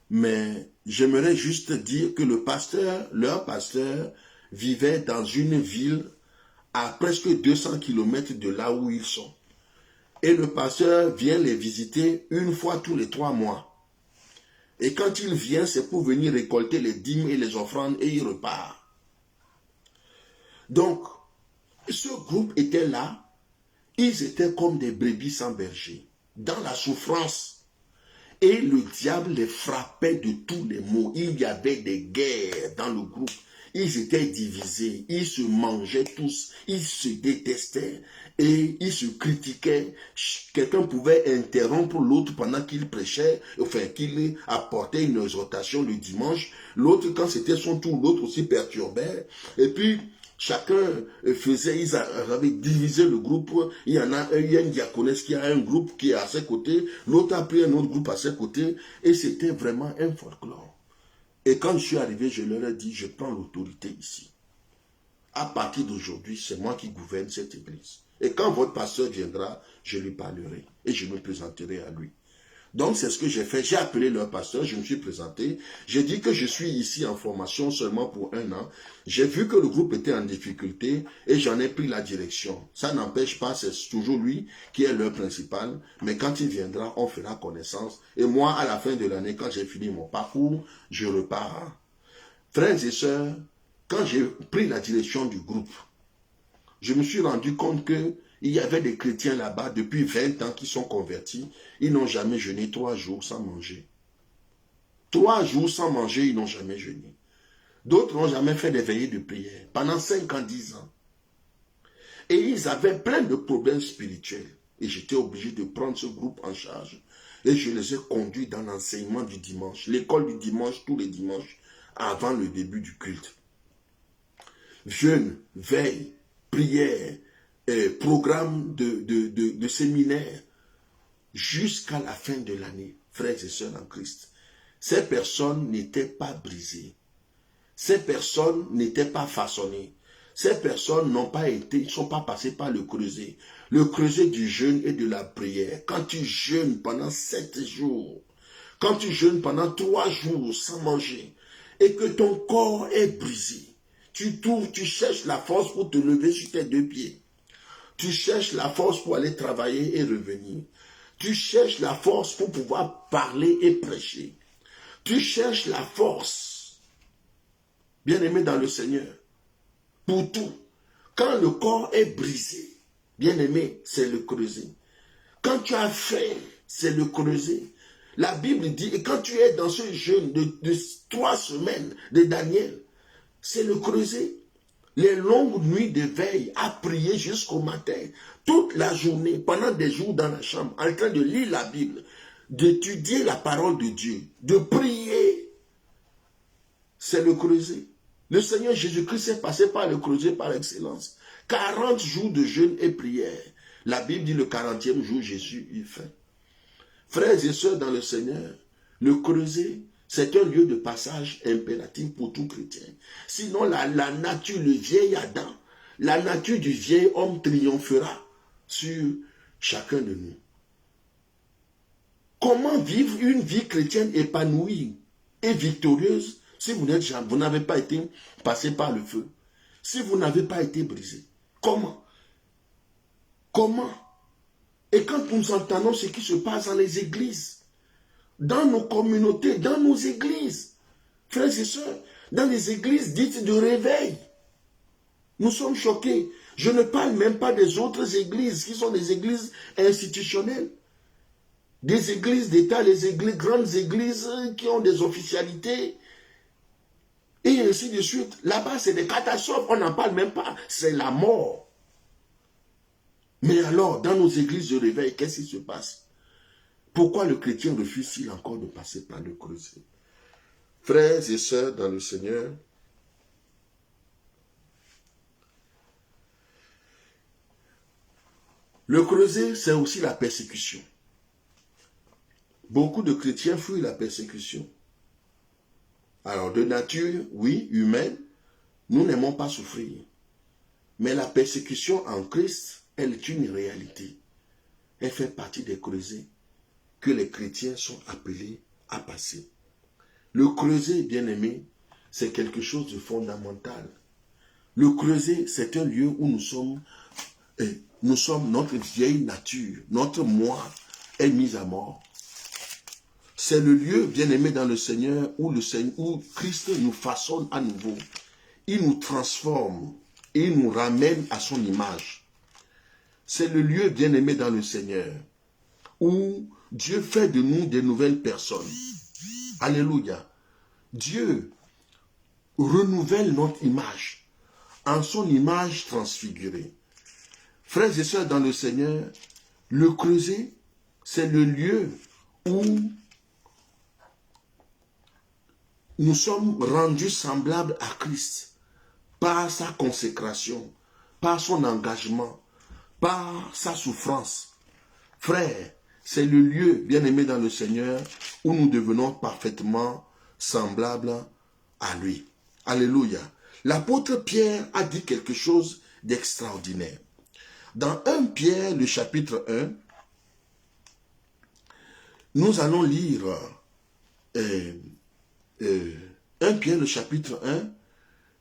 mais j'aimerais juste dire que leur pasteur, vivait dans une ville à presque 200 km de là où ils sont. Et le pasteur vient les visiter une fois tous les 3 mois. Et quand il vient, c'est pour venir récolter les dîmes et les offrandes et il repart. Donc, ce groupe était là, ils étaient comme des brebis sans berger, dans la souffrance. Et le diable les frappait de tous les maux. Il y avait des guerres dans le groupe. Ils étaient divisés, ils se mangeaient tous, ils se détestaient et ils se critiquaient. Quelqu'un pouvait interrompre l'autre pendant qu'il prêchait, enfin qu'il apportait une exhortation le dimanche. L'autre, quand c'était son tour, l'autre aussi perturbait. Et puis, chacun ils avaient divisé le groupe. Il y a une diaconesse qui a un groupe qui est à ses côtés, l'autre a pris un autre groupe à ses côtés, et c'était vraiment un folklore. Et quand je suis arrivé, je leur ai dit, je prends l'autorité ici. À partir d'aujourd'hui, c'est moi qui gouverne cette église. Et quand votre pasteur viendra, je lui parlerai et je me présenterai à lui. Donc, c'est ce que j'ai fait. J'ai appelé leur pasteur, je me suis présenté. J'ai dit que je suis ici en formation seulement pour 1 an. J'ai vu que le groupe était en difficulté et j'en ai pris la direction. Ça n'empêche pas, c'est toujours lui qui est leur principal. Mais quand il viendra, on fera connaissance. Et moi, à la fin de l'année, quand j'ai fini mon parcours, je repars. Frères et sœurs, quand j'ai pris la direction du groupe, je me suis rendu compte que il y avait des chrétiens là-bas depuis 20 ans qui sont convertis. Ils n'ont jamais jeûné 3 jours sans manger. 3 jours sans manger, ils n'ont jamais jeûné. D'autres n'ont jamais fait des veillées de prière pendant 5 ans, 10 ans. Et ils avaient plein de problèmes spirituels. Et j'étais obligé de prendre ce groupe en charge. Et je les ai conduits dans l'enseignement du dimanche. L'école du dimanche, tous les dimanches, avant le début du culte. Jeûne, veille, prière, programme de séminaire, jusqu'à la fin de l'année, frères et sœurs en Christ. Ces personnes n'étaient pas brisées. Ces personnes n'étaient pas façonnées. Ces personnes n'ont pas été, ne sont pas passées par le creuset. Le creuset du jeûne et de la prière. Quand tu jeûnes pendant 7 jours, quand tu jeûnes pendant 3 jours sans manger, et que ton corps est brisé, tu trouves, tu cherches la force pour te lever sur tes 2 pieds. Tu cherches la force pour aller travailler et revenir. Tu cherches la force pour pouvoir parler et prêcher. Tu cherches la force, bien-aimé dans le Seigneur, pour tout. Quand le corps est brisé, bien-aimé, c'est le creuset. Quand tu as faim, c'est le creuset. La Bible dit, et quand tu es dans ce jeûne de 3 semaines de Daniel, c'est le creuset. Les longues nuits de veille à prier jusqu'au matin, toute la journée, pendant des jours dans la chambre, en train de lire la Bible, d'étudier la parole de Dieu, de prier, c'est le creuset. Le Seigneur Jésus-Christ est passé par le creuset par excellence. 40 jours de jeûne et prière. La Bible dit le 40e jour, Jésus eut faim. Frères et sœurs dans le Seigneur, le creuset, c'est un lieu de passage impératif pour tout chrétien. Sinon, la nature, le vieil Adam, la nature du vieil homme triomphera sur chacun de nous. Comment vivre une vie chrétienne épanouie et victorieuse si vous n'avez pas été passé par le feu? Si vous n'avez pas été brisé? Comment? Comment? Et quand nous entendons ce qui se passe dans les églises, dans nos communautés, dans nos églises, frères et sœurs, dans les églises dites de réveil, nous sommes choqués. Je ne parle même pas des autres églises qui sont des églises institutionnelles, des églises d'État, les églises, grandes églises qui ont des officialités, et ainsi de suite. Là-bas, c'est des catastrophes, on n'en parle même pas, c'est la mort. Mais alors, dans nos églises de réveil, qu'est-ce qui se passe? Pourquoi le chrétien refuse-t-il encore de passer par le creuset? Frères et sœurs dans le Seigneur, le creuset, c'est aussi la persécution. Beaucoup de chrétiens fuient la persécution. Alors, de nature, oui, humaine, nous n'aimons pas souffrir. Mais la persécution en Christ, elle est une réalité. Elle fait partie des creusets que les chrétiens sont appelés à passer. Le creuset, bien-aimé, c'est quelque chose de fondamental. Le creuset, c'est un lieu où nous sommes, notre vieille nature, notre moi est mis à mort. C'est le lieu, bien-aimé dans le Seigneur, où Christ nous façonne à nouveau. Il nous transforme et il nous ramène à son image. C'est le lieu, bien-aimé dans le Seigneur, où Dieu fait de nous des nouvelles personnes. Alléluia. Dieu renouvelle notre image en son image transfigurée. Frères et sœurs dans le Seigneur, le creuset, c'est le lieu où nous sommes rendus semblables à Christ par sa consécration, par son engagement, par sa souffrance. Frères, c'est le lieu, bien-aimé dans le Seigneur, où nous devenons parfaitement semblables à lui. Alléluia. L'apôtre Pierre a dit quelque chose d'extraordinaire. Dans 1 Pierre, le chapitre 1, Nous allons lire 1 Pierre, le chapitre 1.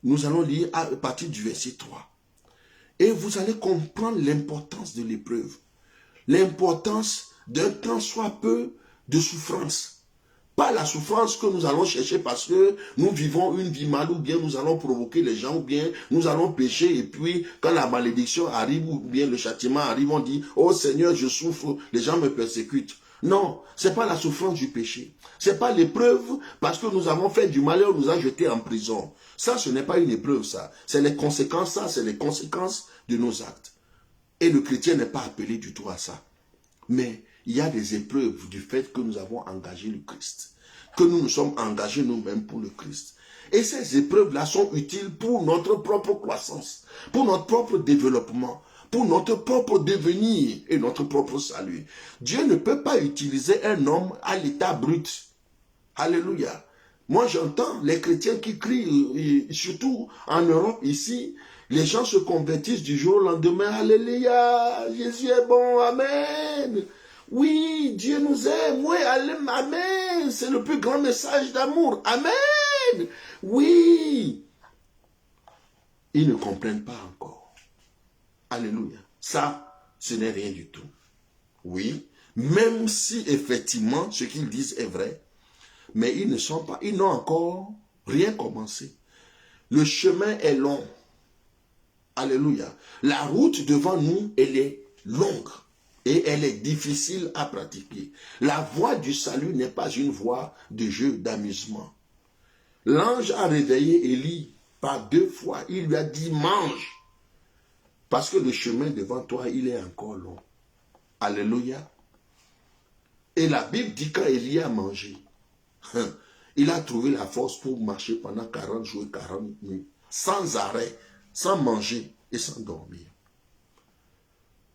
Nous allons lire à partir du verset 3. Et vous allez comprendre l'importance de l'épreuve. L'importance d'un tant soit peu de souffrance. Pas la souffrance que nous allons chercher parce que nous vivons une vie mal, ou bien nous allons provoquer les gens, ou bien nous allons pécher, et puis quand la malédiction arrive, ou bien le châtiment arrive, on dit, oh Seigneur, je souffre, les gens me persécutent. Non, ce n'est pas la souffrance du péché. Ce n'est pas l'épreuve parce que nous avons fait du mal et on nous a jetés en prison. Ça, ce n'est pas une épreuve, ça. C'est les conséquences, ça, c'est les conséquences de nos actes. Et le chrétien n'est pas appelé du tout à ça. Mais il y a des épreuves du fait que nous avons engagé le Christ. Que nous nous sommes engagés nous-mêmes pour le Christ. Et ces épreuves-là sont utiles pour notre propre croissance, pour notre propre développement, pour notre propre devenir et notre propre salut. Dieu ne peut pas utiliser un homme à l'état brut. Alléluia. Moi, j'entends les chrétiens qui crient, surtout en Europe, ici, les gens se convertissent du jour au lendemain. Alléluia, Jésus est bon, amen. Oui, Dieu nous aime, oui, amen. C'est le plus grand message d'amour, amen. Oui. Ils ne comprennent pas encore. Alléluia. Ça, ce n'est rien du tout. Oui, même si effectivement ce qu'ils disent est vrai, mais ils n'ont encore rien commencé. Le chemin est long. Alléluia. La route devant nous, elle est longue et elle est difficile à pratiquer. La voie du salut n'est pas une voie de jeu, d'amusement. L'ange a réveillé Élie par 2 fois. Il lui a dit, mange. Parce que le chemin devant toi, il est encore long. Alléluia. Et la Bible dit quand Élie a mangé, il a trouvé la force pour marcher pendant 40 jours et 40 nuits, sans arrêt, sans manger et sans dormir.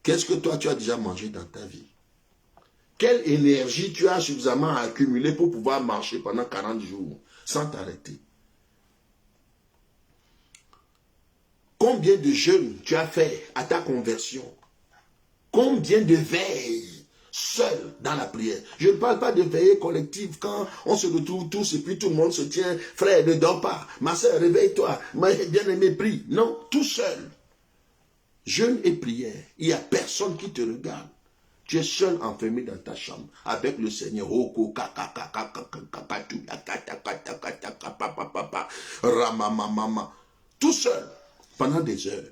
Qu'est-ce que toi, tu as déjà mangé dans ta vie? Quelle énergie tu as suffisamment accumulée pour pouvoir marcher pendant 40 jours sans t'arrêter? Combien de jeûnes tu as fait à ta conversion? Combien de veilles seul dans la prière? Je ne parle pas de veillée collective quand on se retrouve tous et puis tout le monde se tient. Frère, ne dors pas. Ma soeur, réveille-toi. Ma bien-aimé, prie. Non, tout seul. Jeûne et prière. Il n'y a personne qui te regarde. Tu es seul enfermé dans ta chambre avec le Seigneur. Tout seul pendant des heures.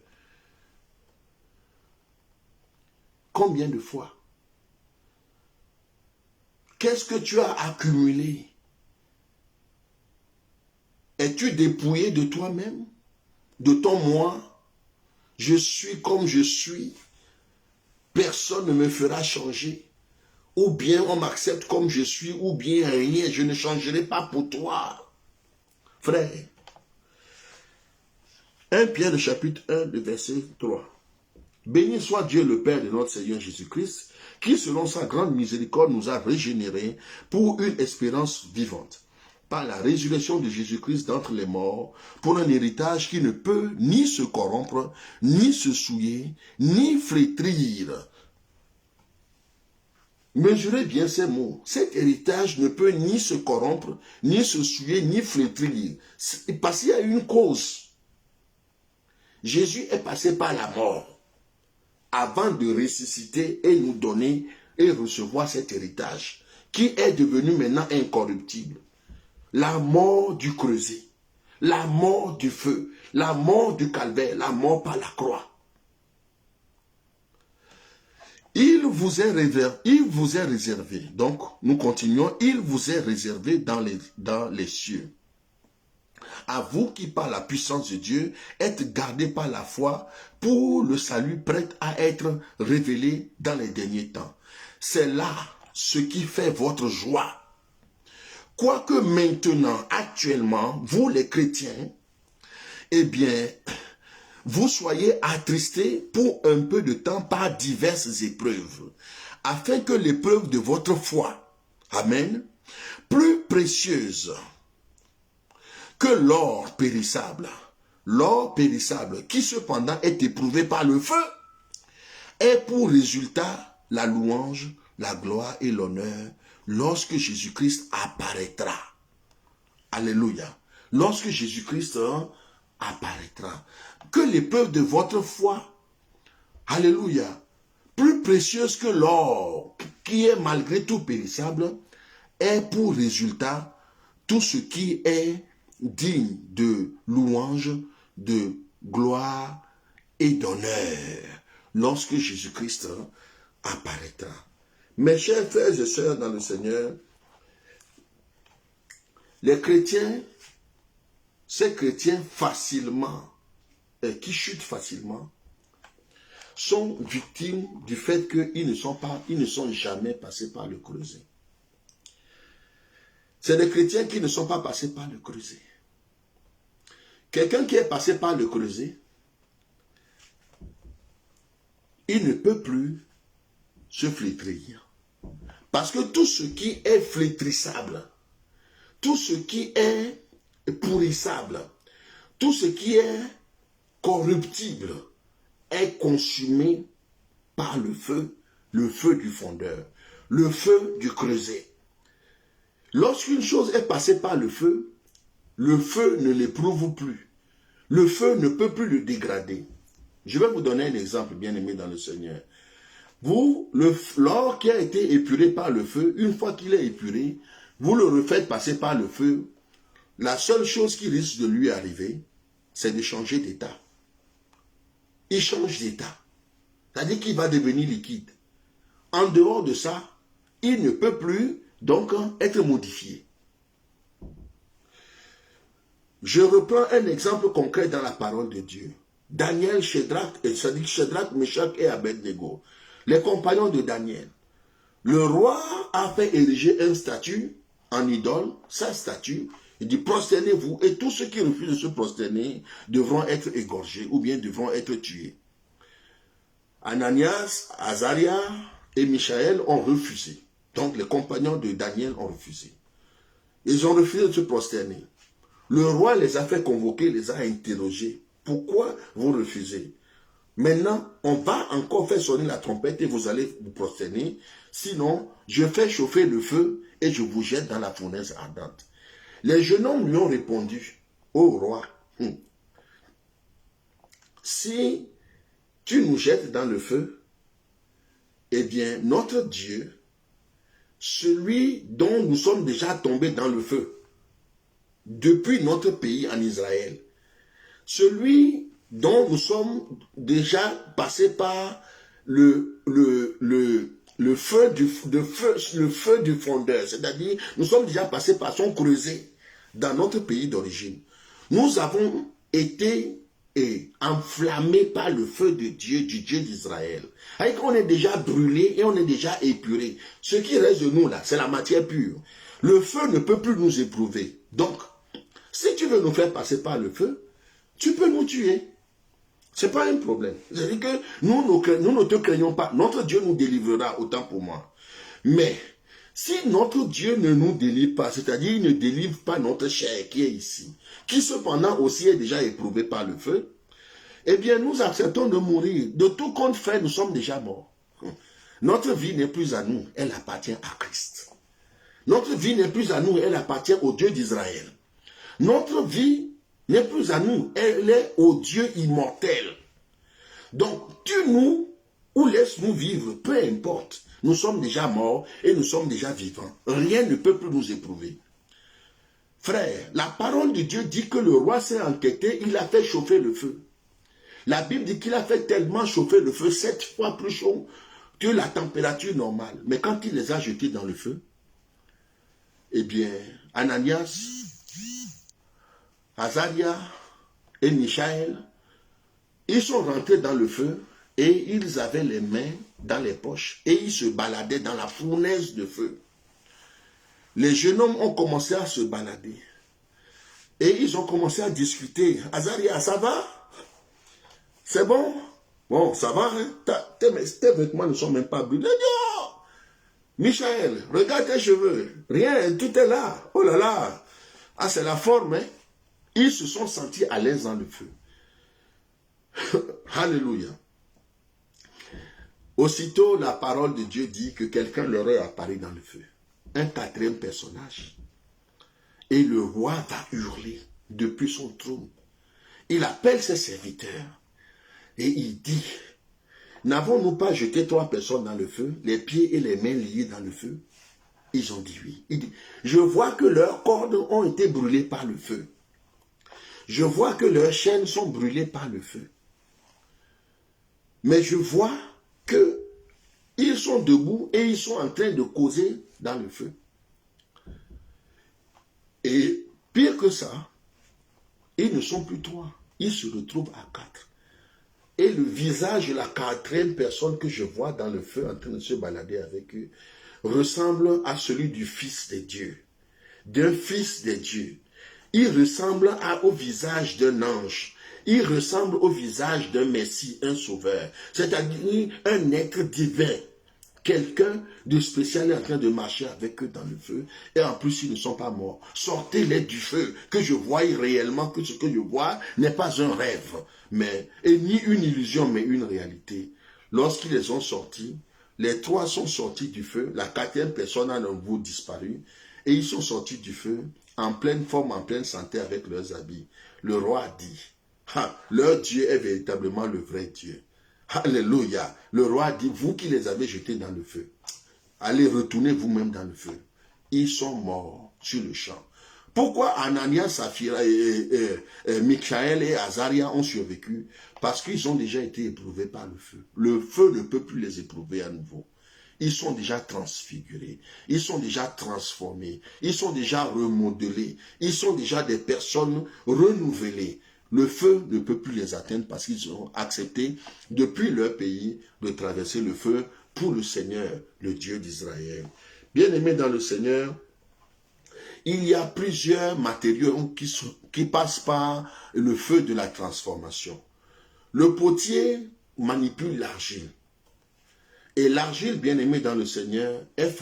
Combien de fois? Qu'est-ce que tu as accumulé? Es-tu dépouillé de toi-même? De ton moi? Je suis comme je suis. Personne ne me fera changer. Ou bien on m'accepte comme je suis, ou bien rien. Je ne changerai pas pour toi. Frère. 1 Pierre, le chapitre 1, le verset 3. Béni soit Dieu le Père de notre Seigneur Jésus-Christ, qui selon sa grande miséricorde nous a régénérés pour une espérance vivante, par la résurrection de Jésus-Christ d'entre les morts, pour un héritage qui ne peut ni se corrompre, ni se souiller, ni flétrir. Mesurez bien ces mots. Cet héritage ne peut ni se corrompre, ni se souiller, ni flétrir. Parce qu'il y a une cause. Jésus est passé par la mort avant de ressusciter et nous donner et recevoir cet héritage qui est devenu maintenant incorruptible. La mort du creuset, la mort du feu, la mort du calvaire, la mort par la croix. Il vous est réservé, donc nous continuons, il vous est réservé dans les cieux. À vous qui, par la puissance de Dieu, êtes gardés par la foi pour le salut prêt à être révélé dans les derniers temps. C'est là ce qui fait votre joie. Quoique maintenant, actuellement, vous les chrétiens, eh bien, vous soyez attristés pour un peu de temps par diverses épreuves, afin que l'épreuve de votre foi, amen, plus précieuse que l'or périssable qui cependant est éprouvé par le feu, ait pour résultat la louange, la gloire et l'honneur, lorsque Jésus-Christ apparaîtra. Alléluia. Lorsque Jésus-Christ apparaîtra. Que l'épreuve de votre foi, alléluia, plus précieuse que l'or, qui est malgré tout périssable, ait pour résultat tout ce qui est digne de louange, de gloire et d'honneur, lorsque Jésus-Christ apparaîtra. Mes chers frères et sœurs dans le Seigneur, les chrétiens, ces chrétiens facilement, qui chutent facilement, sont victimes du fait qu'ils ne sont jamais passés par le creuset. C'est des chrétiens qui ne sont pas passés par le creuset. Quelqu'un qui est passé par le creuset, il ne peut plus se flétrir. Parce que tout ce qui est flétrissable, tout ce qui est pourrissable, tout ce qui est corruptible est consumé par le feu du fondeur, le feu du creuset. Lorsqu'une chose est passée par le feu ne l'éprouve plus. Le feu ne peut plus le dégrader. Je vais vous donner un exemple, bien-aimé dans le Seigneur. L'or qui a été épuré par le feu, une fois qu'il est épuré, vous le refaites passer par le feu. La seule chose qui risque de lui arriver, c'est de changer d'état. Il change d'état. C'est-à-dire qu'il va devenir liquide. En dehors de ça, il ne peut plus donc être modifié. Je reprends un exemple concret dans la parole de Dieu. Daniel, Shadrach, Meshach et Abednego, les compagnons de Daniel. Le roi a fait ériger une statue en idole, sa statue. Il dit prosternez-vous et tous ceux qui refusent de se prosterner devront être égorgés ou bien devront être tués. Ananias, Azaria et Michaël ont refusé. Donc les compagnons de Daniel ont refusé. Ils ont refusé de se prosterner. Le roi les a fait convoquer, les a interrogés. Pourquoi vous refusez? Maintenant, on va encore faire sonner la trompette et vous allez vous prosterner. Sinon, je fais chauffer le feu et je vous jette dans la fournaise ardente. Les jeunes hommes lui ont répondu, ô roi, si tu nous jettes dans le feu, eh bien, notre Dieu, celui dont nous sommes déjà tombés dans le feu, depuis notre pays en Israël, celui dont nous sommes déjà passés par le feu du fondeur, c'est-à-dire nous sommes déjà passés par son creuset dans notre pays d'origine. Nous avons été enflammés par le feu de Dieu, du Dieu d'Israël. On est déjà brûlé et on est déjà épuré. Ce qui reste de nous là, c'est la matière pure. Le feu ne peut plus nous éprouver. Donc, si tu veux nous faire passer par le feu, tu peux nous tuer. Ce n'est pas un problème. C'est-à-dire que nous ne te craignons pas. Notre Dieu nous délivrera, autant pour moi. Mais, si notre Dieu ne nous délivre pas, c'est-à-dire il ne délivre pas notre chair qui est ici, qui cependant aussi est déjà éprouvée par le feu, eh bien nous acceptons de mourir. De tout compte fait, nous sommes déjà morts. Notre vie n'est plus à nous, elle appartient à Christ. Notre vie n'est plus à nous, elle appartient au Dieu d'Israël. Notre vie n'est plus à nous, elle est au Dieu immortel. Donc, tue-nous ou laisse-nous vivre, peu importe. Nous sommes déjà morts et nous sommes déjà vivants. Rien ne peut plus nous éprouver. Frère, la parole de Dieu dit que le roi s'est enquêté, il a fait chauffer le feu. La Bible dit qu'il a fait tellement chauffer le feu, 7 fois plus chaud que la température normale. Mais quand il les a jetés dans le feu, eh bien, Ananias, Azaria et Michaël, ils sont rentrés dans le feu et ils avaient les mains dans les poches et ils se baladaient dans la fournaise de feu. Les jeunes hommes ont commencé à se balader et ils ont commencé à discuter. Azaria, ça va? C'est bon? Bon, ça va, hein? Tes vêtements ne sont même pas brûlés. Oh! Michaël, regarde tes cheveux. Rien, tout est là. Oh là là. Ah, c'est la forme, hein? Ils se sont sentis à l'aise dans le feu. Alléluia. Aussitôt, la parole de Dieu dit que quelqu'un leur est apparu dans le feu. un quatrième personnage. Et le roi va hurler depuis son trône. Il appelle ses serviteurs et il dit, n'avons-nous pas jeté 3 personnes dans le feu, les pieds et les mains liés dans le feu? Ils ont dit oui. Il dit, je vois que leurs cordes ont été brûlées par le feu. Je vois que leurs chaînes sont brûlées par le feu. Mais je vois qu'ils sont debout et ils sont en train de causer dans le feu. Et pire que ça, ils ne sont plus 3. Ils se retrouvent à 4. Et le visage de la 4e personne que je vois dans le feu en train de se balader avec eux ressemble à celui du Fils de Dieu, d'un Fils de Dieu. Il ressemble au visage d'un ange. Il ressemble au visage d'un Messie, un sauveur. C'est-à-dire un être divin. Quelqu'un de spécial est en train de marcher avec eux dans le feu. Et en plus, ils ne sont pas morts. Sortez-les du feu. Que je voie réellement que ce que je vois n'est pas un rêve. Et ni une illusion, mais une réalité. Lorsqu'ils les ont sortis, les 3 sont sortis du feu. La 4e personne a un bout disparu. Et ils sont sortis du feu en pleine forme, en pleine santé avec leurs habits. Le roi a dit, leur Dieu est véritablement le vrai Dieu. Alléluia. Le roi a dit, vous qui les avez jetés dans le feu, allez retourner vous-même dans le feu. Ils sont morts sur le champ. Pourquoi Ananias, Saphira, Michaël et Azaria ont survécu? Parce qu'ils ont déjà été éprouvés par le feu. Le feu ne peut plus les éprouver à nouveau. Ils sont déjà transfigurés, ils sont déjà transformés, ils sont déjà remodelés, ils sont déjà des personnes renouvelées. Le feu ne peut plus les atteindre parce qu'ils ont accepté depuis leur pays de traverser le feu pour le Seigneur, le Dieu d'Israël. Bien-aimés dans le Seigneur, il y a plusieurs matériaux qui passent par le feu de la transformation. Le potier manipule l'argile. Et l'argile, bien-aimé dans le Seigneur, est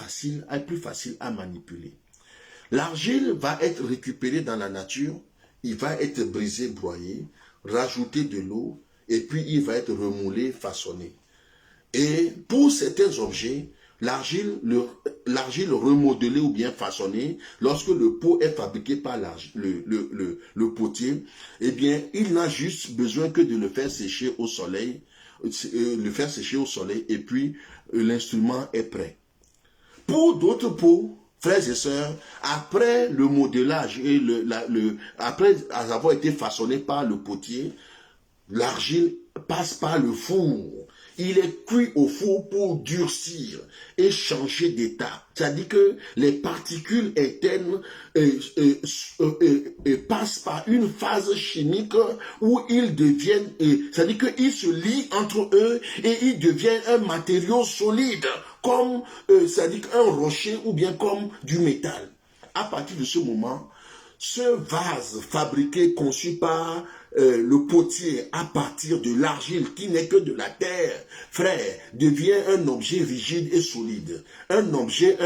plus facile à manipuler. L'argile va être récupérée dans la nature, il va être brisé, broyé, rajouter de l'eau, et puis il va être remoulé, façonné. Et pour certains objets, l'argile remodelée ou bien façonnée, lorsque le pot est fabriqué par le potier, eh bien, il n'a juste besoin que de le faire sécher au soleil, et puis l'instrument est prêt. Pour d'autres pots, frères et sœurs, après le modelage et après avoir été façonné par le potier, l'argile passe par le four. Il est cuit au four pour durcir et changer d'état. C'est-à-dire que les particules internes passent par une phase chimique où ils deviennent, c'est-à-dire qu'ils se lient entre eux et ils deviennent un matériau solide, comme, c'est-à-dire un rocher ou bien comme du métal. À partir de ce moment, ce vase fabriqué, conçu par le potier à partir de l'argile qui n'est que de la terre, frère, devient un objet rigide et solide, un objet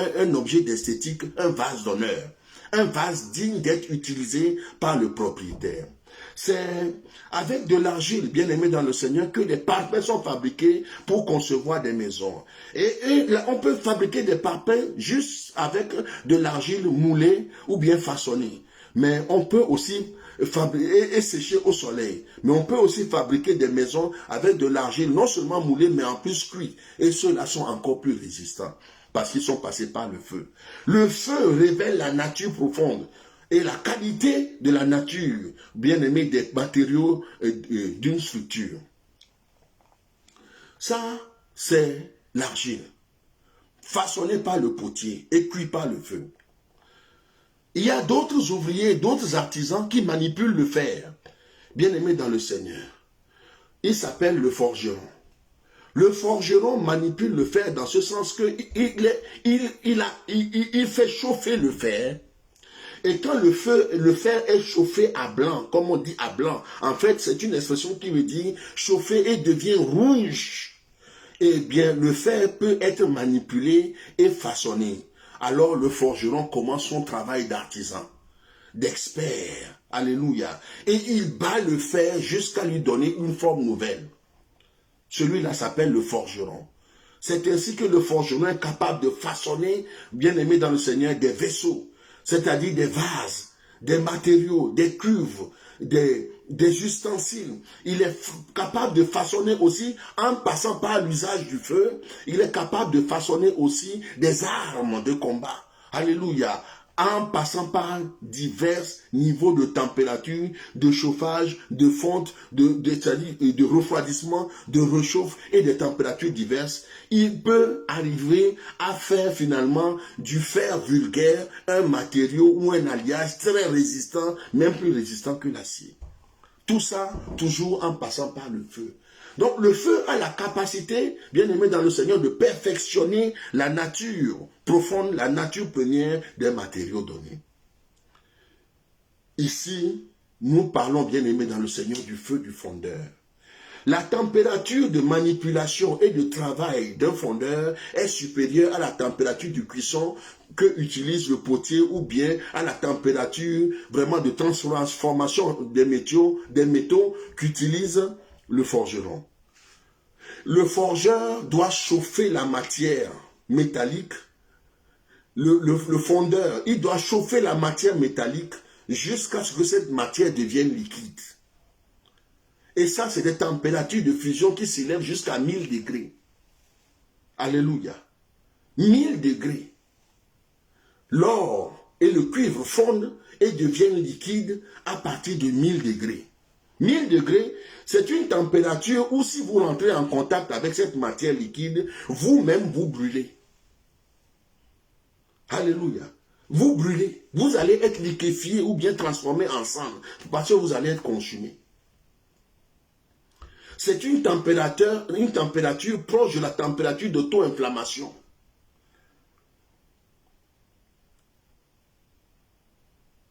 d'esthétique, un vase d'honneur, un vase digne d'être utilisé par le propriétaire. C'est avec de l'argile, bien aimé dans le Seigneur, que les parpaings sont fabriqués pour concevoir des maisons. Et là, on peut fabriquer des parpaings juste avec de l'argile moulée ou bien façonnée. Mais on peut aussi fabriquer et sécher au soleil. Mais on peut aussi fabriquer des maisons avec de l'argile, non seulement moulée, mais en plus cuite. Et ceux-là sont encore plus résistants, parce qu'ils sont passés par le feu. Le feu révèle la nature profonde et la qualité de la nature, bien aimé, des matériaux d'une structure. Ça, c'est l'argile, façonnée par le potier et cuite par le feu. Il y a d'autres ouvriers, d'autres artisans qui manipulent le fer, bien aimé dans le Seigneur. Il s'appelle le forgeron. Le forgeron manipule le fer dans ce sens qu'il fait chauffer le fer. Et quand le fer est chauffé à blanc, comme on dit à blanc, en fait c'est une expression qui veut dire chauffer et devient rouge. Eh bien le fer peut être manipulé et façonné. Alors le forgeron commence son travail d'artisan, d'expert. Alléluia. Et il bat le fer jusqu'à lui donner une forme nouvelle. Celui-là s'appelle le forgeron. C'est ainsi que le forgeron est capable de façonner, bien aimé dans le Seigneur, des vaisseaux, c'est-à-dire des vases, des matériaux, des cuves, des ustensiles. Il est capable de façonner aussi, en passant par l'usage du feu, il est capable de façonner aussi des armes de combat. Alléluia. En passant par divers niveaux de température, de chauffage, de fonte, de refroidissement, de réchauffe et de températures diverses, il peut arriver à faire finalement du fer vulgaire un matériau ou un alliage très résistant, même plus résistant que l'acier. Tout ça, toujours en passant par le feu. Donc le feu a la capacité, bien aimé dans le Seigneur, de perfectionner la nature profonde, la nature première des matériaux donnés. Ici, nous parlons, bien aimé dans le Seigneur, du feu du fondeur. La température de manipulation et de travail d'un fondeur est supérieure à la température de cuisson que utilise le potier ou bien à la température vraiment de transformation des métaux qu'utilise le forgeron. Le forgeur doit chauffer la matière métallique. Le fondeur, il doit chauffer la matière métallique jusqu'à ce que cette matière devienne liquide. Et ça, c'est des températures de fusion qui s'élèvent jusqu'à 1000 degrés. Alléluia. 1000 degrés. L'or et le cuivre fondent et deviennent liquides à partir de 1000 degrés. 1000 degrés, c'est une température où si vous rentrez en contact avec cette matière liquide, vous-même vous brûlez. Alléluia. Vous brûlez. Vous allez être liquéfié ou bien transformé en cendre parce que vous allez être consumé. C'est une température proche de la température d'auto-inflammation.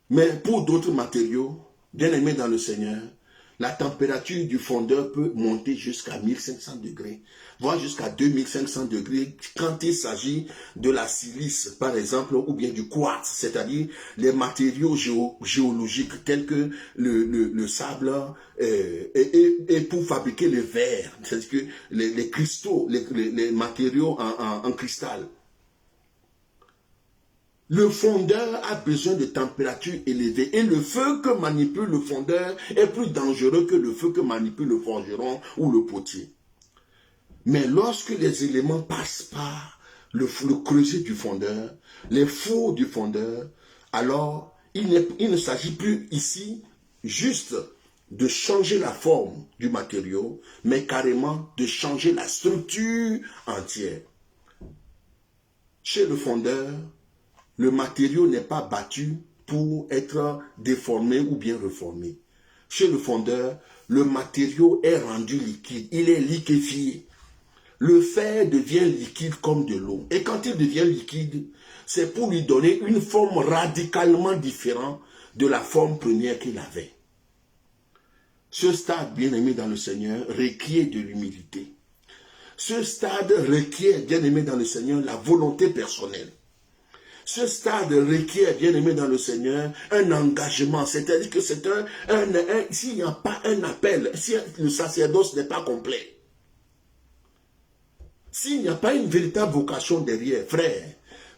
Mais pour d'autres matériaux, bien aimés dans le Seigneur, la température du fondeur peut monter jusqu'à 1500 degrés, voire jusqu'à 2500 degrés quand il s'agit de la silice, par exemple, ou bien du quartz, c'est-à-dire les matériaux géologiques tels que le sable et pour fabriquer le verre, c'est-à-dire que les cristaux, les matériaux en cristal. Le fondeur a besoin de température élevée et le feu que manipule le fondeur est plus dangereux que le feu que manipule le forgeron ou le potier. Mais lorsque les éléments passent par le creuset du fondeur, les fours du fondeur, alors il ne s'agit plus ici juste de changer la forme du matériau, mais carrément de changer la structure entière. Chez le fondeur, le matériau n'est pas battu pour être déformé ou bien reformé. Chez le fondeur, le matériau est rendu liquide, il est liquéfié. Le fer devient liquide comme de l'eau. Et quand il devient liquide, c'est pour lui donner une forme radicalement différente de la forme première qu'il avait. Ce stade, bien-aimé dans le Seigneur, requiert de l'humilité. Ce stade requiert, bien-aimé dans le Seigneur, la volonté personnelle. Ce stade requiert, bien-aimé dans le Seigneur, un engagement. C'est-à-dire que c'est s'il n'y a pas un appel, si le sacerdoce n'est pas complet, s'il n'y a pas une véritable vocation derrière, frère,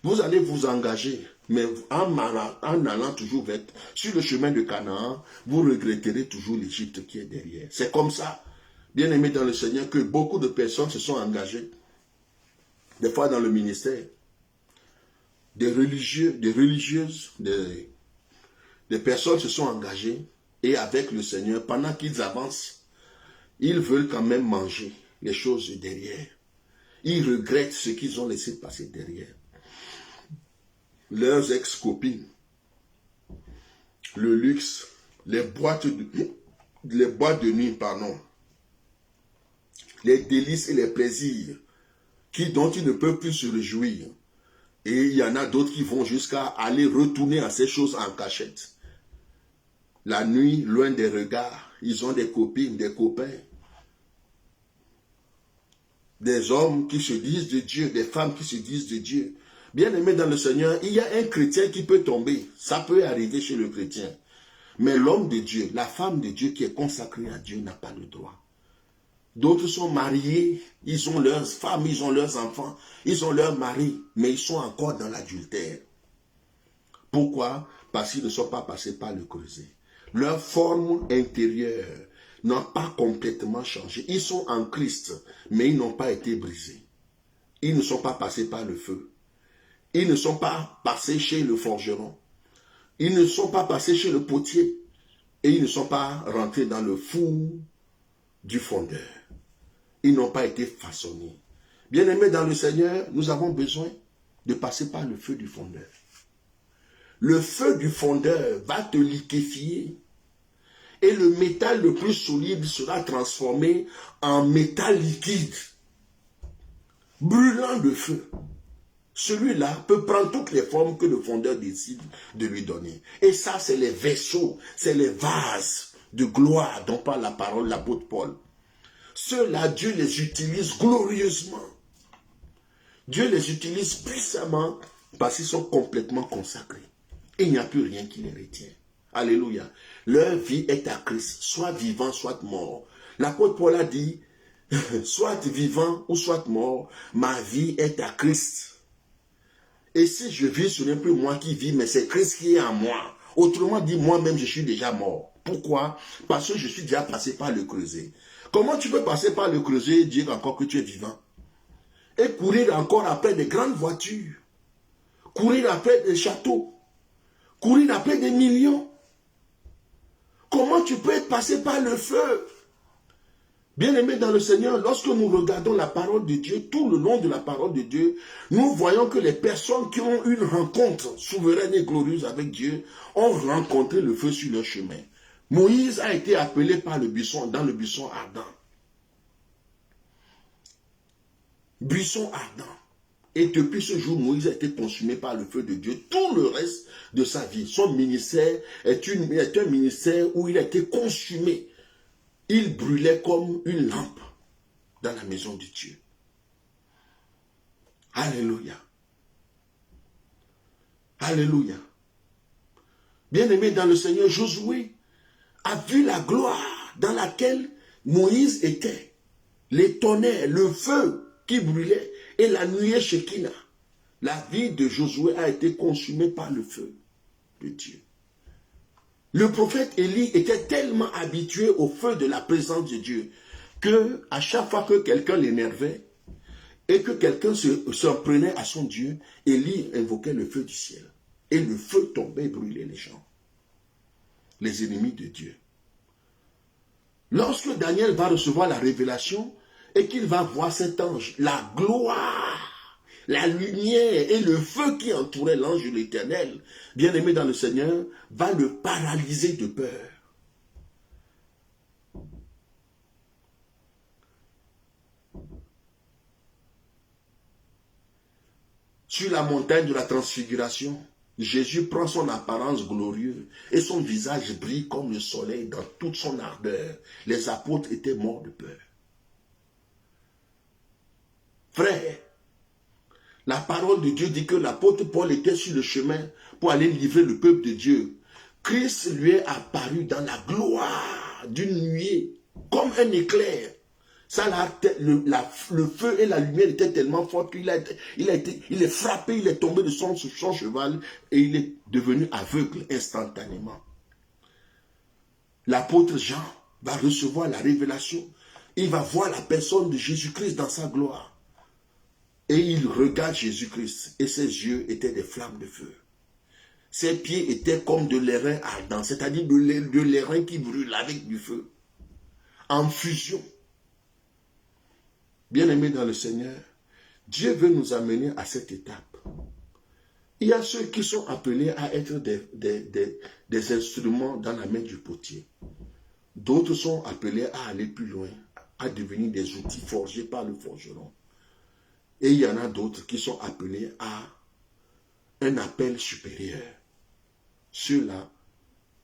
vous allez vous engager, mais en allant toujours sur le chemin de Canaan, vous regretterez toujours l'Égypte qui est derrière. C'est comme ça, bien-aimé dans le Seigneur, que beaucoup de personnes se sont engagées, des fois dans le ministère. Des religieux, des religieuses, des personnes se sont engagées et avec le Seigneur, pendant qu'ils avancent, ils veulent quand même manger les choses derrière. Ils regrettent ce qu'ils ont laissé passer derrière. Leurs ex-copines, le luxe, les boîtes de nuit, les délices et les plaisirs dont ils ne peuvent plus se réjouir. Et il y en a d'autres qui vont jusqu'à aller retourner à ces choses en cachette. La nuit, loin des regards, ils ont des copines, des copains. Des hommes qui se disent de Dieu, des femmes qui se disent de Dieu. Bien-aimés dans le Seigneur, il y a un chrétien qui peut tomber. Ça peut arriver chez le chrétien. Mais l'homme de Dieu, la femme de Dieu qui est consacrée à Dieu n'a pas le droit. D'autres sont mariés, ils ont leurs femmes, ils ont leurs enfants, ils ont leurs maris, mais ils sont encore dans l'adultère. Pourquoi? Parce qu'ils ne sont pas passés par le creuset. Leur forme intérieure n'a pas complètement changé. Ils sont en Christ, mais ils n'ont pas été brisés. Ils ne sont pas passés par le feu. Ils ne sont pas passés chez le forgeron. Ils ne sont pas passés chez le potier. Et ils ne sont pas rentrés dans le four du fondeur. Ils n'ont pas été façonnés. Bien-aimés dans le Seigneur, nous avons besoin de passer par le feu du fondeur. Le feu du fondeur va te liquéfier et le métal le plus solide sera transformé en métal liquide, brûlant de feu. Celui-là peut prendre toutes les formes que le fondeur décide de lui donner. Et ça, c'est les vaisseaux, c'est les vases de gloire dont parle la parole de l'apôtre Paul. Ceux-là, Dieu les utilise glorieusement. Dieu les utilise puissamment parce qu'ils sont complètement consacrés. Il n'y a plus rien qui les retient. Alléluia. Leur vie est à Christ, soit vivant, soit mort. L'apôtre Paul a dit, soit vivant ou soit mort, ma vie est à Christ. Et si je vis, ce n'est plus moi qui vis, mais c'est Christ qui est en moi. Autrement dit, moi-même, je suis déjà mort. Pourquoi? Parce que je suis déjà passé par le creuset. Comment tu peux passer par le creuset et dire encore que tu es vivant? Et courir encore après des grandes voitures, courir après des châteaux, courir après des millions. Comment tu peux être passé par le feu? Bien-aimés dans le Seigneur, lorsque nous regardons la parole de Dieu, tout le long de la parole de Dieu, nous voyons que les personnes qui ont eu une rencontre souveraine et glorieuse avec Dieu ont rencontré le feu sur leur chemin. Moïse a été appelé par le buisson, dans le buisson ardent. Buisson ardent. Et depuis ce jour, Moïse a été consumé par le feu de Dieu tout le reste de sa vie. Son ministère est un ministère où il a été consumé. Il brûlait comme une lampe dans la maison de Dieu. Alléluia. Alléluia. Bien-aimé dans le Seigneur, Josué a vu la gloire dans laquelle Moïse était. Les tonnerres, le feu qui brûlait et la nuée Shekinah. La vie de Josué a été consumée par le feu de Dieu. Le prophète Élie était tellement habitué au feu de la présence de Dieu que à chaque fois que quelqu'un l'énervait et que quelqu'un s'en prenait à son Dieu, Élie invoquait le feu du ciel. Et le feu tombait et brûlait les gens, les ennemis de Dieu. Lorsque Daniel va recevoir la révélation et qu'il va voir cet ange, la gloire, la lumière et le feu qui entourait l'ange de l'Éternel, bien-aimé dans le Seigneur, va le paralyser de peur. Sur la montagne de la transfiguration, Jésus prend son apparence glorieuse et son visage brille comme le soleil dans toute son ardeur. Les apôtres étaient morts de peur. Frère, la parole de Dieu dit que l'apôtre Paul était sur le chemin pour aller livrer le peuple de Dieu. Christ lui est apparu dans la gloire d'une nuée, comme un éclair. Ça, le feu et la lumière étaient tellement forts qu'il est frappé, il est tombé de son cheval et il est devenu aveugle instantanément. L'apôtre Jean va recevoir la révélation. Il va voir la personne de Jésus-Christ dans sa gloire. Et il regarde Jésus-Christ et ses yeux étaient des flammes de feu. Ses pieds étaient comme de l'airain ardent, c'est-à-dire de l'airain qui brûle avec du feu. En fusion. Bien-aimés dans le Seigneur, Dieu veut nous amener à cette étape. Il y a ceux qui sont appelés à être des instruments dans la main du potier. D'autres sont appelés à aller plus loin, à devenir des outils forgés par le forgeron. Et il y en a d'autres qui sont appelés à un appel supérieur. Ceux-là,